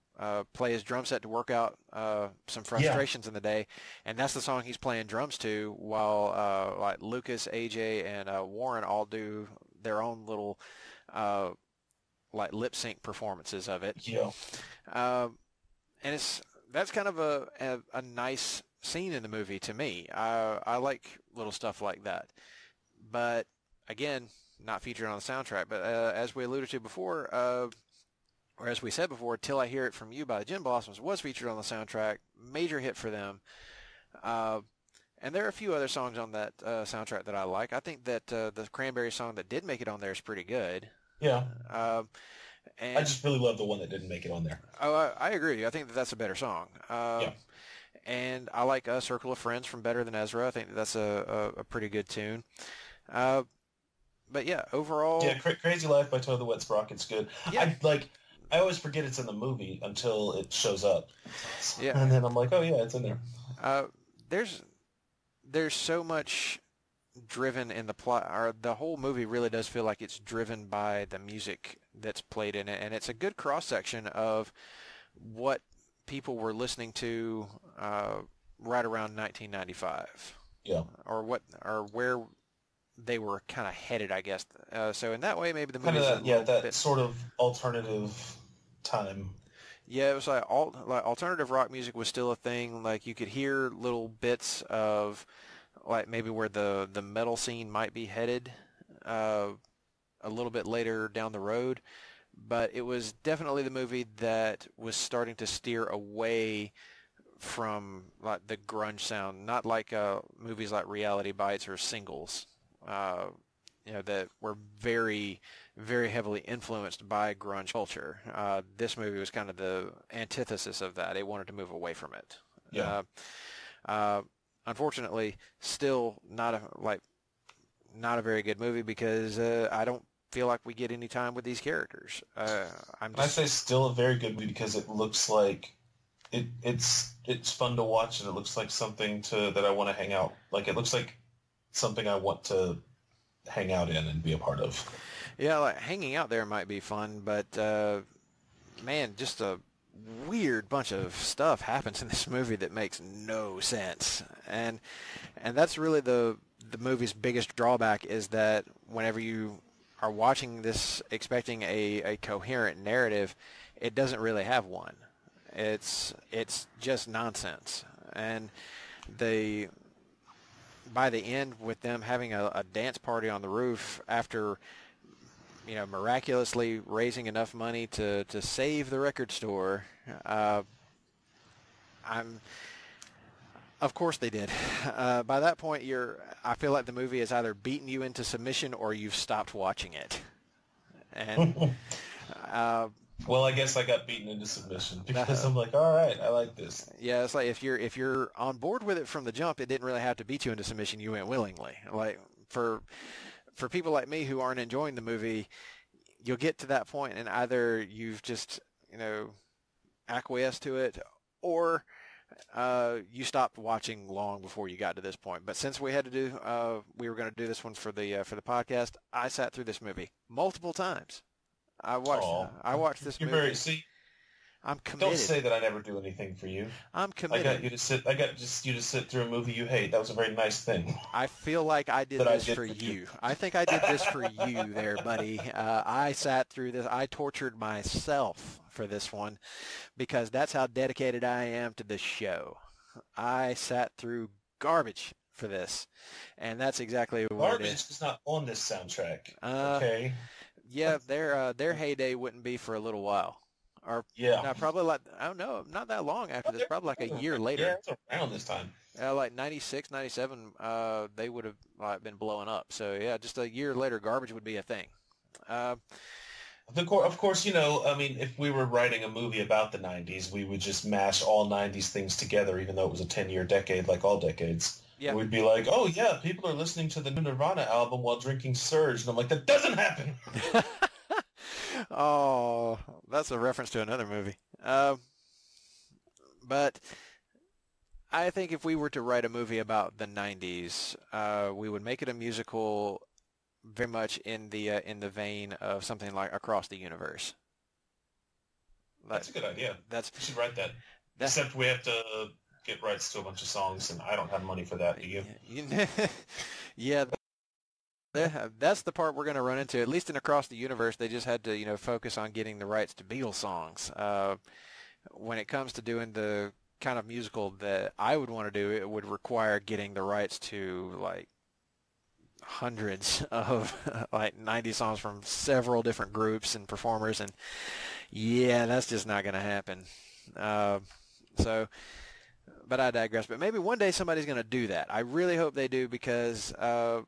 play his drum set to work out some frustrations in the day, and that's the song he's playing drums to while like Lucas, AJ, and Warren all do their own little like lip sync performances of it. Yeah. And that's kind of a nice scene in the movie to me. I like little stuff like that, but again, not featured on the soundtrack. But as we alluded to before, or as we said before, Till I Hear It From You by the Gin Blossoms was featured on the soundtrack. Major hit for them. And there are a few other songs on that soundtrack that I like. I think that the Cranberry song that did make it on there is pretty good. Yeah. And I just really love the one that didn't make it on there. Oh, I agree with you. I think that's a better song. Yeah. And I like Circle of Friends from Better Than Ezra. I think that's a pretty good tune. But yeah, overall... Yeah, Crazy Life by Toad the Wet Sprocket's good. Yeah. I always forget it's in the movie until it shows up. Yeah. And then I'm like, oh yeah, it's in there. there's so much driven in the plot, or the whole movie really does feel like it's driven by the music that's played in it, and it's a good cross section of what people were listening to right around 1995. Yeah. Or where they were kind of headed, I guess. So in that way, maybe the Kind movie of that sort of alternative time. Yeah, it was like alternative rock music was still a thing. Like you could hear little bits of like maybe where the metal scene might be headed a little bit later down the road. But it was definitely the movie that was starting to steer away from like the grunge sound, not like movies like Reality Bites or Singles, that were very, very heavily influenced by grunge culture. This movie was kind of the antithesis of that. It wanted to move away from it. Yeah. Unfortunately, still not a very good movie because I don't feel like we get any time with these characters. I say still a very good movie because it looks like it's fun to watch, and it looks like something that I want to hang out. Like it looks like something I want to hang out in and be a part of. Yeah, like hanging out there might be fun, but man, just a weird bunch of stuff happens in this movie that makes no sense, and that's really the movie's biggest drawback is that whenever you are watching this expecting a coherent narrative, it doesn't really have one. It's just nonsense. And by the end, with them having a dance party on the roof after miraculously raising enough money to save the record store, of course they did. By that point, I feel like the movie has either beaten you into submission or you've stopped watching it. And well, I guess I got beaten into submission because I'm like, all right, I like this. Yeah, it's like if you're on board with it from the jump, it didn't really have to beat you into submission. You went willingly. Like for people like me who aren't enjoying the movie, you'll get to that point and either you've just acquiesced to it, or you stopped watching long before you got to this point. But since we were going to do this one for the podcast, I sat through this movie multiple times. I watched this movie. I'm committed. Don't say that I never do anything for you. I'm committed. I got you to sit through a movie you hate. That was a very nice thing. I feel like I did this for you. I think I did this for you there, buddy. I sat through this. I tortured myself for this one because that's how dedicated I am to this show. I sat through garbage for this, and that's exactly what garbage it is. Is not on this soundtrack. Okay. Yeah, their heyday wouldn't be for a little while. Or no, probably like, I don't know, not that long after this, probably like a year later. Yeah, it's around this time. Like 96, 97, they would have been blowing up. So yeah, just a year later, garbage would be a thing. Of course, I mean, if we were writing a movie about the 90s, we would just mash all 90s things together, even though it was a 10-year decade, like all decades. Yeah. We'd be like, oh yeah, people are listening to the new Nirvana album while drinking Surge. And I'm like, that doesn't happen. Oh, that's a reference to another movie. But I think if we were to write a movie about the 90s, we would make it a musical very much in the vein of something like Across the Universe. That's a good idea. We should write that. Except we have to get rights to a bunch of songs, and I don't have money for that, do you? Yeah. That's the part we're going to run into. At least in Across the Universe, they just had to, focus on getting the rights to Beatles songs. When it comes to doing the kind of musical that I would want to do, it would require getting the rights to like hundreds of like 90 songs from several different groups and performers, and yeah, that's just not going to happen. But I digress. But maybe one day somebody's going to do that. I really hope they do, because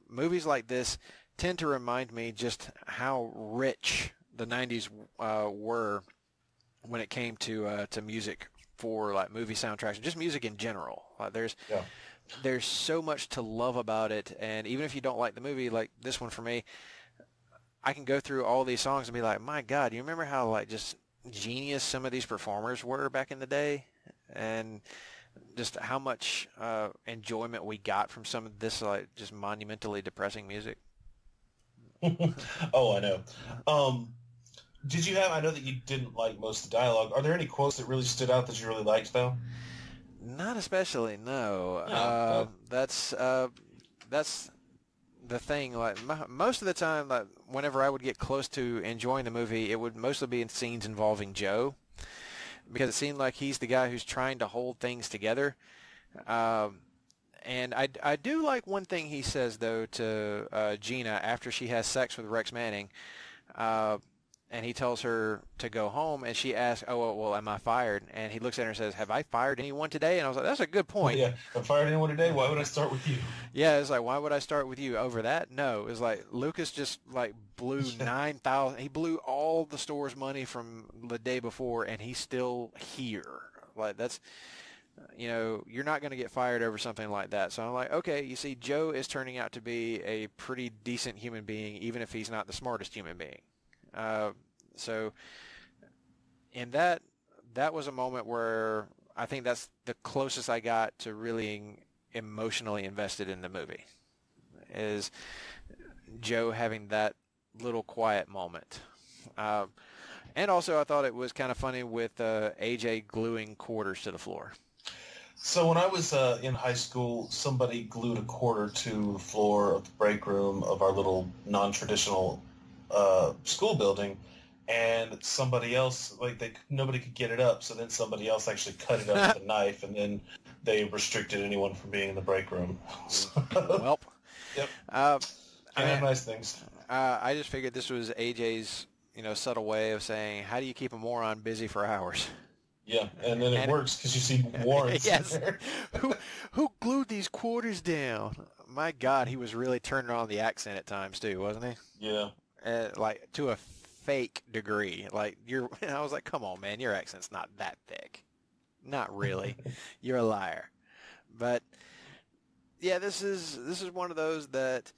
movies like this tend to remind me just how rich the 90s were when it came to music for like movie soundtracks and just music in general. There's so much to love about it, and even if you don't like the movie, like this one for me, I can go through all these songs and be like, my God, you remember how like just genius some of these performers were back in the day? And just how much enjoyment we got from some of this like just monumentally depressing music. Oh, I know. Did you have? I know that you didn't like most of the dialogue. Are there any quotes that really stood out that you really liked, though? Not especially, no. No. That's the thing. Like most of the time, like whenever I would get close to enjoying the movie, it would mostly be in scenes involving Joe, because it seemed like he's the guy who's trying to hold things together. And I do like one thing he says though to Gina after she has sex with Rex Manning. And he tells her to go home, and she asks, "Oh, well, am I fired?" And he looks at her and says, "Have I fired anyone today?" And I was like, "That's a good point." Yeah, if I fired anyone today, why would I start with you? Yeah, it's like, why would I start with you over that? No, it's like Lucas just like blew 9,000. He blew all the store's money from the day before, and he's still here. Like that's, you're not going to get fired over something like that. So I'm like, okay, you see, Joe is turning out to be a pretty decent human being, even if he's not the smartest human being. So in that was a moment where I think that's the closest I got to really emotionally invested in the movie, is Joe having that little quiet moment. And also I thought it was kind of funny with AJ gluing quarters to the floor. So when I was in high school, somebody glued a quarter to the floor of the break room of our little non-traditional school building, and somebody else, nobody could get it up, so then somebody else actually cut it up with a knife, and then they restricted anyone from being in the break room. Welp. Yep. Can't have nice things. I just figured this was AJ's, subtle way of saying, how do you keep a moron busy for hours? Yeah, and then it works because you see warrants. Yes. Who glued these quarters down? My God, he was really turning on the accent at times too, wasn't he? Yeah. Like to a fake degree. Like I was like, come on, man, your accent's not that thick. Not really. You're a liar. But yeah, this is one of those that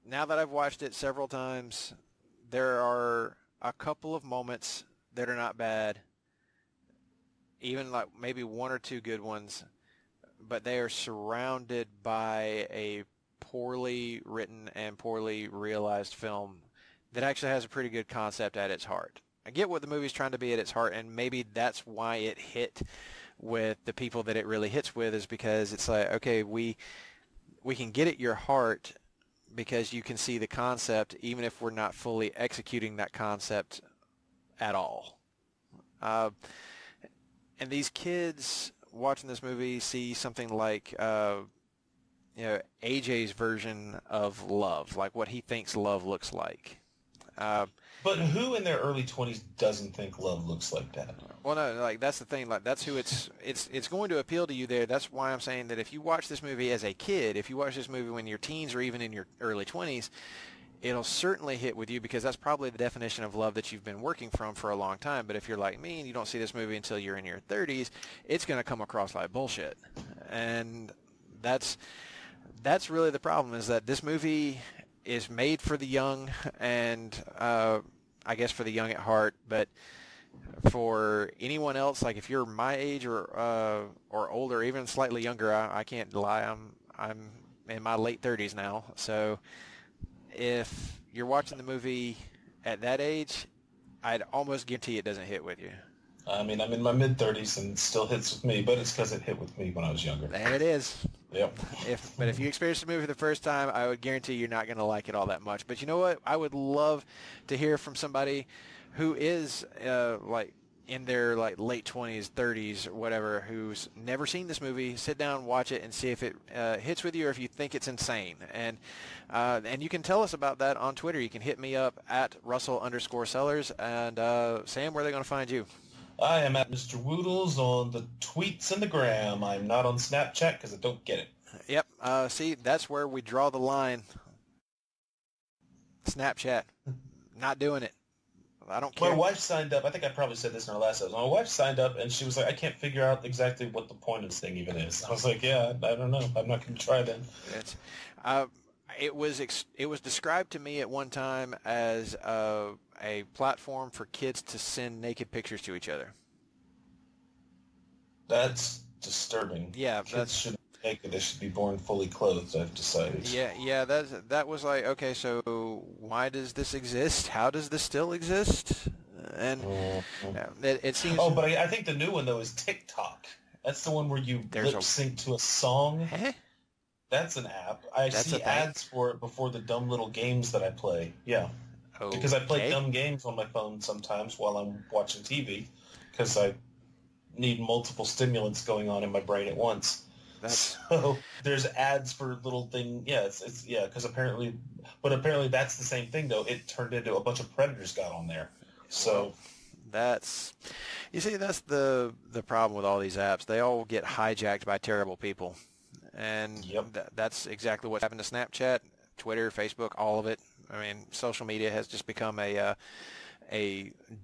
now that I've watched it several times, there are a couple of moments that are not bad. Even like maybe one or two good ones, but they are surrounded by a poorly written and poorly realized film that actually has a pretty good concept at its heart. I get what the movie's trying to be at its heart, and maybe that's why it hit with the people that it really hits with, is because it's like, okay, we can get at your heart because you can see the concept, even if we're not fully executing that concept at all. And these kids watching this movie see something like, AJ's version of love, like what he thinks love looks like. But who in their early 20s doesn't think love looks like that? Well, no, like that's the thing. Like that's who it's going to appeal to you there. That's why I'm saying that if you watch this movie as a kid, if you watch this movie when you're teens or even in your early 20s, it'll certainly hit with you, because that's probably the definition of love that you've been working from for a long time. But if you're like me and you don't see this movie until you're in your 30s, it's going to come across like bullshit. And that's really the problem, is that this movie is made for the young, and I guess for the young at heart, but for anyone else, like if you're my age or older, even slightly younger, I can't lie, I'm in my late 30s now, so if you're watching the movie at that age, I'd almost guarantee it doesn't hit with you. I mean, I'm in my mid-30s and it still hits with me, but it's because it hit with me when I was younger. There it is. Yep. But if you experience the movie for the first time, I would guarantee you're not going to like it all that much. But you know what? I would love to hear from somebody who is like in their like late 20s, 30s, or whatever, who's never seen this movie. Sit down, watch it, and see if it hits with you or if you think it's insane. And you can tell us about that on Twitter. You can hit me up at Russell_Sellers. And Sam, where are they going to find you? I am at Mr. Woodles on the tweets and the gram. I'm not on Snapchat because I don't get it. Yep. See, that's where we draw the line. Snapchat. Not doing it. I don't care. My wife signed up. I think I probably said this in our last episode. My wife signed up, and she was like, I can't figure out exactly what the point of this thing even is. I was like, yeah, I don't know. I'm not going to try then. It was described to me at one time as a platform for kids to send naked pictures to each other. That's disturbing. Yeah, Kids shouldn't be naked. They should be born fully clothed, I've decided. yeah. That was like, okay, so why does this exist? How does this still exist? And it seems. Oh, but I think the new one though is TikTok. That's the one where you lip sync to a song. Eh? That's an app. I see ads for it before the dumb little games that I play. Yeah. Okay. Because I play dumb games on my phone sometimes while I'm watching TV because I need multiple stimulants going on in my brain at once. So there's ads for little thing. Yeah, it's because apparently that's the same thing though. It turned into a bunch of predators got on there. So that's the problem with all these apps. They all get hijacked by terrible people. And that's exactly what's happened to Snapchat, Twitter, Facebook, all of it. I mean, social media has just become a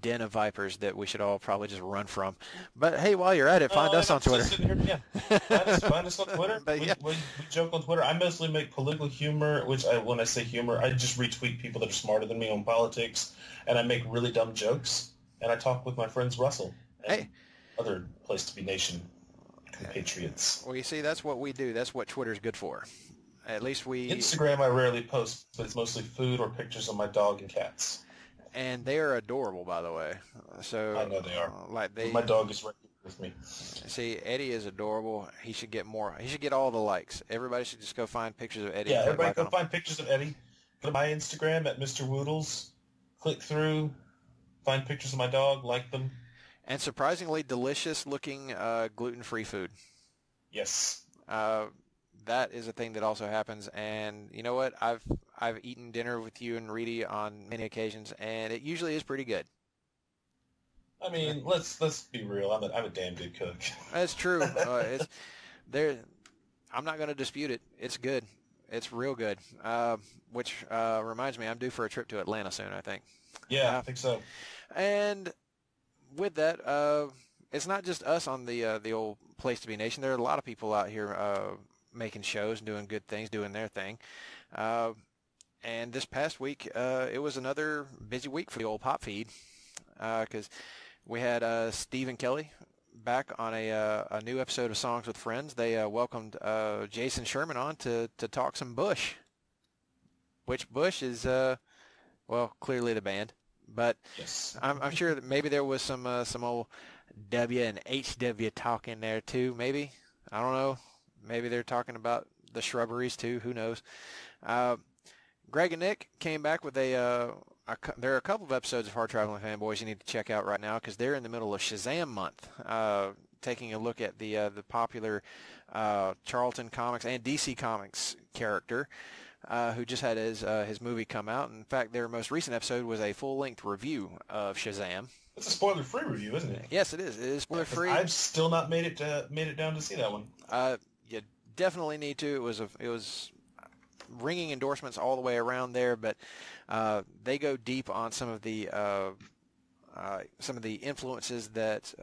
den of vipers that we should all probably just run from. But hey, while you're at it, find us on Twitter. Find us on Twitter. We joke on Twitter. I mostly make political humor, when I say humor, I just retweet people that are smarter than me on politics, and I make really dumb jokes, and I talk with my friends Russell and other Place to Be Nation compatriots. Well, you see, that's what we do. That's what Twitter's good for. At least Instagram I rarely post, but it's mostly food or pictures of my dog and cats. And they are adorable, by the way. So I know they are. My dog is right with me. See, Eddie is adorable. He should get more. He should get all the likes. Everybody should just go find pictures of Eddie. Yeah, everybody go find pictures of Eddie. Go to my Instagram at Mr. Woodles. Click through, find pictures of my dog, like them. And surprisingly delicious-looking gluten-free food. Yes. That is a thing that also happens. And you know what? I've eaten dinner with you and Reedy on many occasions, and it usually is pretty good. I mean, let's be real. I'm a damn good cook. That's true. It's there. I'm not going to dispute it. It's good. It's real good. Which reminds me, I'm due for a trip to Atlanta soon, I think. Yeah, I think so. And with that, it's not just us on the old Place to Be Nation. There are a lot of people out here making shows, doing good things, doing their thing. And this past week, it was another busy week for the old pop feed because we had Steve and Kelly back on a new episode of Songs with Friends. They welcomed Jason Sherman on to talk some Bush, which Bush is, clearly the band. But yes. I'm sure that maybe there was some old W and HW talk in there too, maybe. I don't know. Maybe they're talking about the shrubberies too. Who knows? Greg and Nick came back with there are a couple of episodes of Hard Traveling Fanboys you need to check out right now because they're in the middle of Shazam month, taking a look at the popular Charlton Comics and DC Comics character who just had his movie come out. In fact, their most recent episode was a full-length review of Shazam. It's a spoiler-free review, isn't it? Yes, it is. It is spoiler-free. I've still not made it down to see that one. You definitely need to. It was ringing endorsements all the way around there, but they go deep on some of the influences that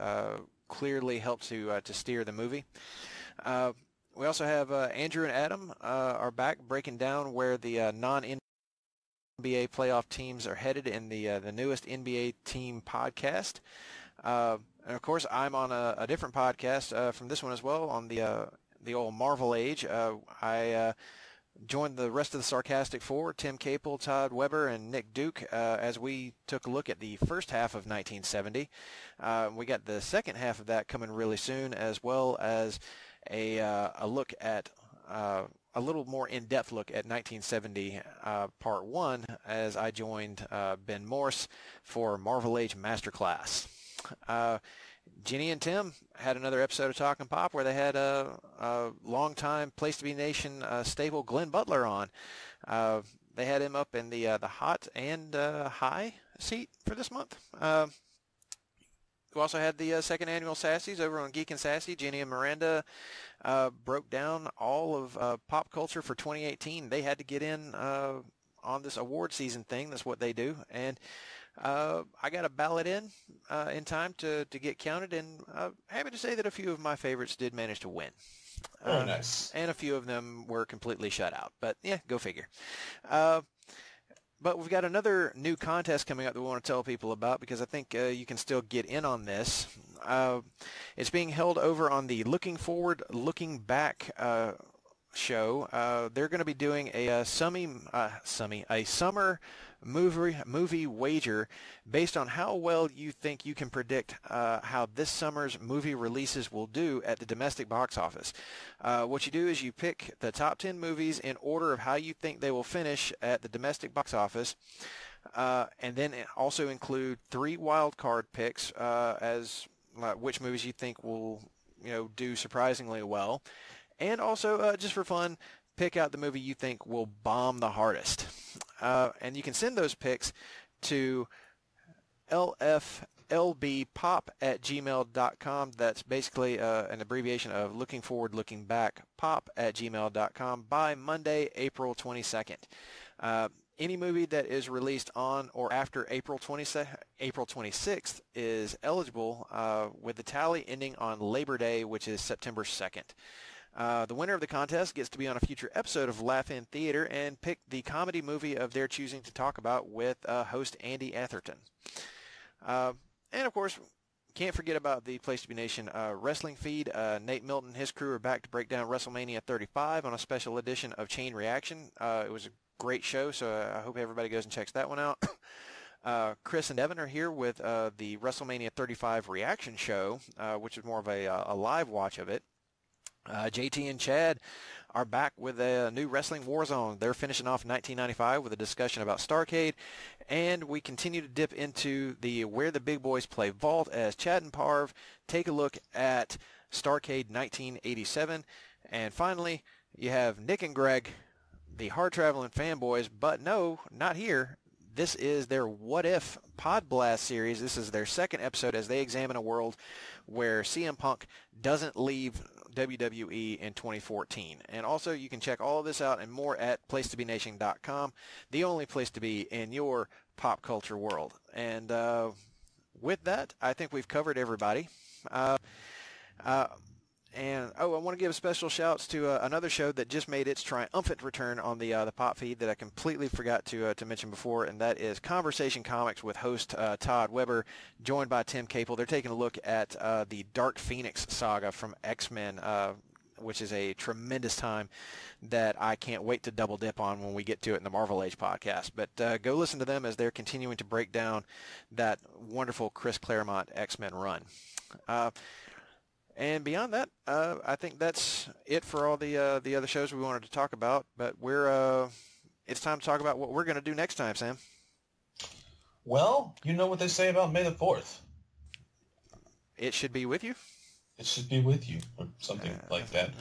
clearly help to steer the movie. We also have Andrew and Adam are back breaking down where the non-NBA playoff teams are headed in the newest NBA team podcast. And of course, I'm on a different podcast from this one as well on the old Marvel Age. I joined the rest of the Sarcastic Four, Tim Capel, Todd Weber, and Nick Duke, as we took a look at the first half of 1970. We got the second half of that coming really soon, as well as a look at a little more in-depth look at 1970 Part 1 as I joined Ben Morse for Marvel Age Masterclass. Ginny and Tim had another episode of Talkin' Pop where they had a long-time Place to Be Nation staple Glenn Butler on. They had him up in the hot and high seat for this month. We also had the second annual Sassies over on Geek and Sassy. Ginny and Miranda broke down all of pop culture for 2018. They had to get in on this award season thing. That's what they do. And I got a ballot in time to get counted, and happy to say that a few of my favorites did manage to win. Very nice. And a few of them were completely shut out. But, yeah, go figure. But we've got another new contest coming up that we want to tell people about because I think you can still get in on this. It's being held over on the Looking Forward, Looking Back show. They're going to be doing a summer movie wager based on how well you think you can predict how this summer's movie releases will do at the domestic box office. What you do is you pick the top 10 movies in order of how you think they will finish at the domestic box office, and then also include 3 wild card picks as which movies you think will do surprisingly well, and also just for fun, pick out the movie you think will bomb the hardest. And you can send those picks to lflbpop@gmail.com. That's basically an abbreviation of Looking Forward, Looking Back, pop@gmail.com by Monday, April 22nd. Any movie that is released on or after April 26th is eligible, with the tally ending on Labor Day, which is September 2nd. The winner of the contest gets to be on a future episode of Laugh In Theater and pick the comedy movie of their choosing to talk about with host Andy Atherton. And of course, can't forget about the Place to Be Nation wrestling feed. Nate Milton and his crew are back to break down WrestleMania 35 on a special edition of Chain Reaction. It was a great show, so I hope everybody goes and checks that one out. Chris and Evan are here with the WrestleMania 35 reaction show, which is more of a live watch of it. JT and Chad are back with a new Wrestling Warzone. They're finishing off 1995 with a discussion about Starrcade, and we continue to dip into the Where the Big Boys Play Vault as Chad and Parv take a look at Starrcade 1987. And finally, you have Nick and Greg, the hard-traveling fanboys, but no, not here. This is their What If Pod Blast series. This is their second episode as they examine a world where CM Punk doesn't leave WWE in 2014. And also, you can check all of this out and more at placetobenation.com, the only place to be in your pop culture world. And with that, I think we've covered everybody. And I want to give special shouts to another show that just made its triumphant return on the pop feed that I completely forgot to mention before, and that is Conversation Comics with host Todd Weber, joined by Tim Capel. They're taking a look at the Dark Phoenix saga from X-Men, which is a tremendous time that I can't wait to double dip on when we get to it in the Marvel Age podcast. But go listen to them as they're continuing to break down that wonderful Chris Claremont X-Men run. And beyond that, I think that's it for all the other shows we wanted to talk about. But it's time to talk about what we're going to do next time, Sam. Well, you know what they say about May the 4th. It should be with you. It should be with you, or something like that.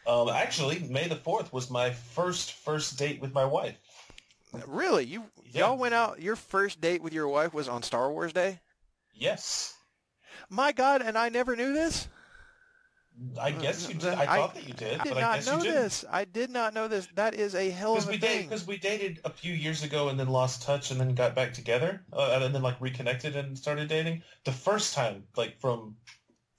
Actually, May the 4th was my first date with my wife. Really? Y'all went out, your first date with your wife was on Star Wars Day? Yes. My God, and I never knew this? I guess you did. I thought that you did. I did not know this. I did not know this. That is a hell of a thing. Because we dated a few years ago and then lost touch and then got back together and then reconnected and started dating. The first time,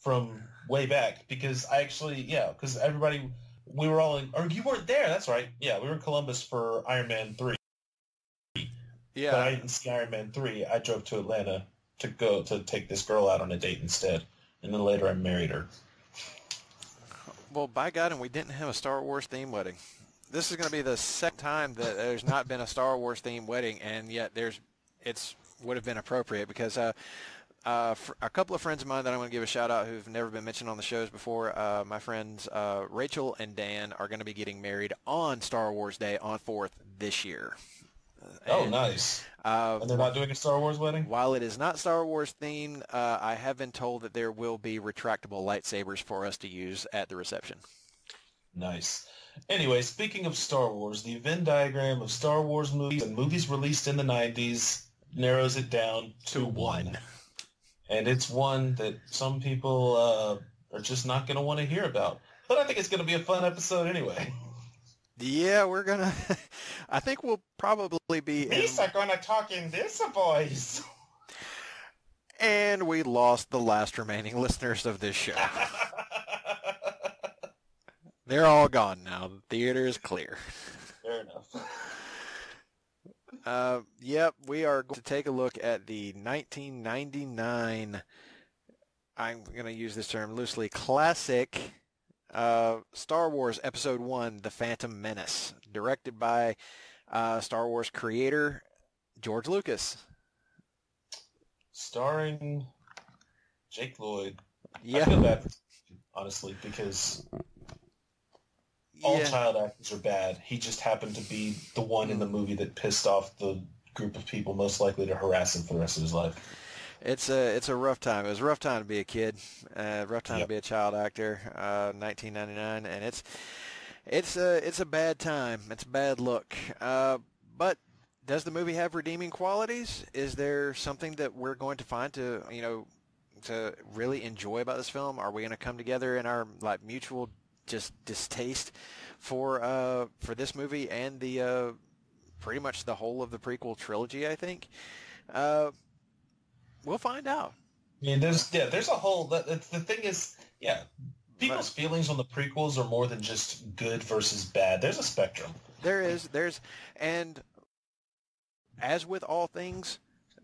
from way back, because because everybody, we were all or you weren't there. That's right. Yeah, we were in Columbus for Iron Man 3. Yeah. But I didn't see Iron Man 3. I drove to Atlanta to go to take this girl out on a date instead, and then later I married her. Well, by God, and we didn't have a Star Wars themed wedding. This is going to be the second time that there's not been a Star Wars themed wedding, and yet it's would have been appropriate because for a couple of friends of mine that I'm going to give a shout out who've never been mentioned on the shows before, my friends Rachel and Dan are going to be getting married on Star Wars Day on 4th this year. Oh, nice. And they're not doing a Star Wars wedding? While it is not Star Wars themed, I have been told that there will be retractable lightsabers for us to use at the reception. Nice. Anyway, speaking of Star Wars, the Venn diagram of Star Wars movies and movies released in the 90s narrows it down to one. And it's one that some people are just not going to want to hear about. But I think it's going to be a fun episode anyway. Yeah, we're going to... I think we'll probably be... These are going to talk in this voice. And we lost the last remaining listeners of this show. They're all gone now. The theater is clear. Fair enough. Yep, we are going to take a look at the 1999 I'm going to use this term loosely, classic Star Wars Episode 1, The Phantom Menace, directed by Star Wars creator George Lucas. Starring Jake Lloyd. Yeah. I feel bad, honestly, because all child actors are bad. He just happened to be the one in the movie that pissed off the group of people most likely to harass him for the rest of his life. It's a rough time. It was a rough time to be a kid, rough time to be a child actor, 1999, and it's a bad time. It's a bad look. But does the movie have redeeming qualities? Is there something that we're going to find to really enjoy about this film? Are we going to come together in our mutual just distaste for this movie and the pretty much the whole of the prequel trilogy? I think we'll find out. I mean, there's a whole. The thing is, people's feelings on the prequels are more than just good versus bad. There's a spectrum. And as with all things,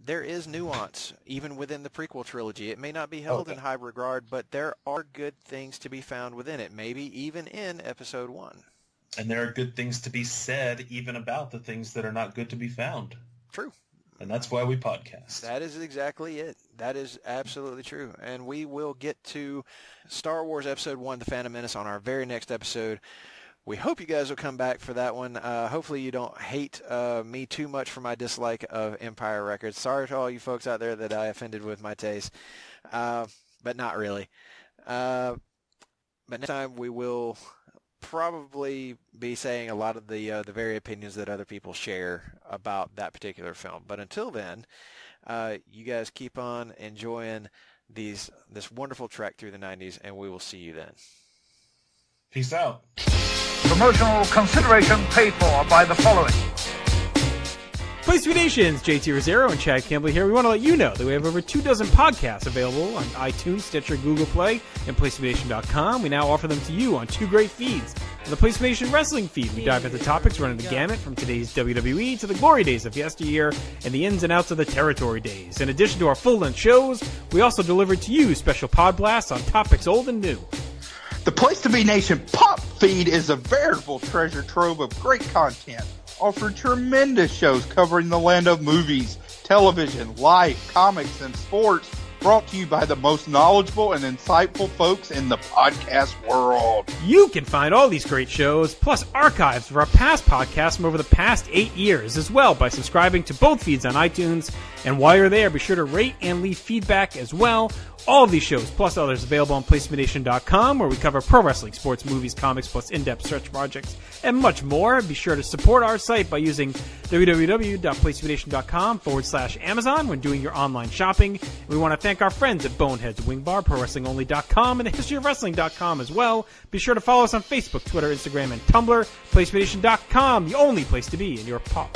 there is nuance even within the prequel trilogy. It may not be held in high regard, but there are good things to be found within it, maybe even in Episode 1. And there are good things to be said even about the things that are not good to be found. True. And that's why we podcast. That is exactly it. That is absolutely true. And we will get to Star Wars Episode 1, The Phantom Menace, on our very next episode. We hope you guys will come back for that one. Hopefully you don't hate me too much for my dislike of Empire Records. Sorry to all you folks out there that I offended with my taste, but not really. But next time we will probably be saying a lot of the very opinions that other people share about that particular film. But until then, you guys keep on enjoying this wonderful trek through the 90s, and we will see you then. Peace out. Promotional consideration paid for by the following. Place to Be Nations, JT Rosero and Chad Campbell here. We want to let you know that we have over 24 podcasts available on iTunes, Stitcher, Google Play, and PlaceToBeNation.com. We now offer them to you on 2 great feeds. On the Place to Be Nation Wrestling feed, we dive into topics running the gamut from today's WWE to the glory days of yesteryear and the ins and outs of the territory days. In addition to our full-length shows, we also deliver to you special pod blasts on topics old and new. The Place to Be Nation Pop feed is a veritable treasure trove of great content, offering tremendous shows covering the land of movies, television, life, comics, and sports, brought to you by the most knowledgeable and insightful folks in the podcast world. You can find all these great shows, plus archives of our past podcasts from over the past 8 years as well by subscribing to both feeds on iTunes. And while you're there, be sure to rate and leave feedback as well. All of these shows, plus others, available on PlaceToBeNation.com, where we cover pro wrestling, sports, movies, comics, plus in-depth search projects, and much more. Be sure to support our site by using www.PlaceToBeNation.com/Amazon when doing your online shopping. We want to thank our friends at Boneheads Wing Bar, ProWrestlingOnly.com, and TheHistoryOfWrestling.com as well. Be sure to follow us on Facebook, Twitter, Instagram, and Tumblr. PlaceToBeNation.com, the only place to be in your pop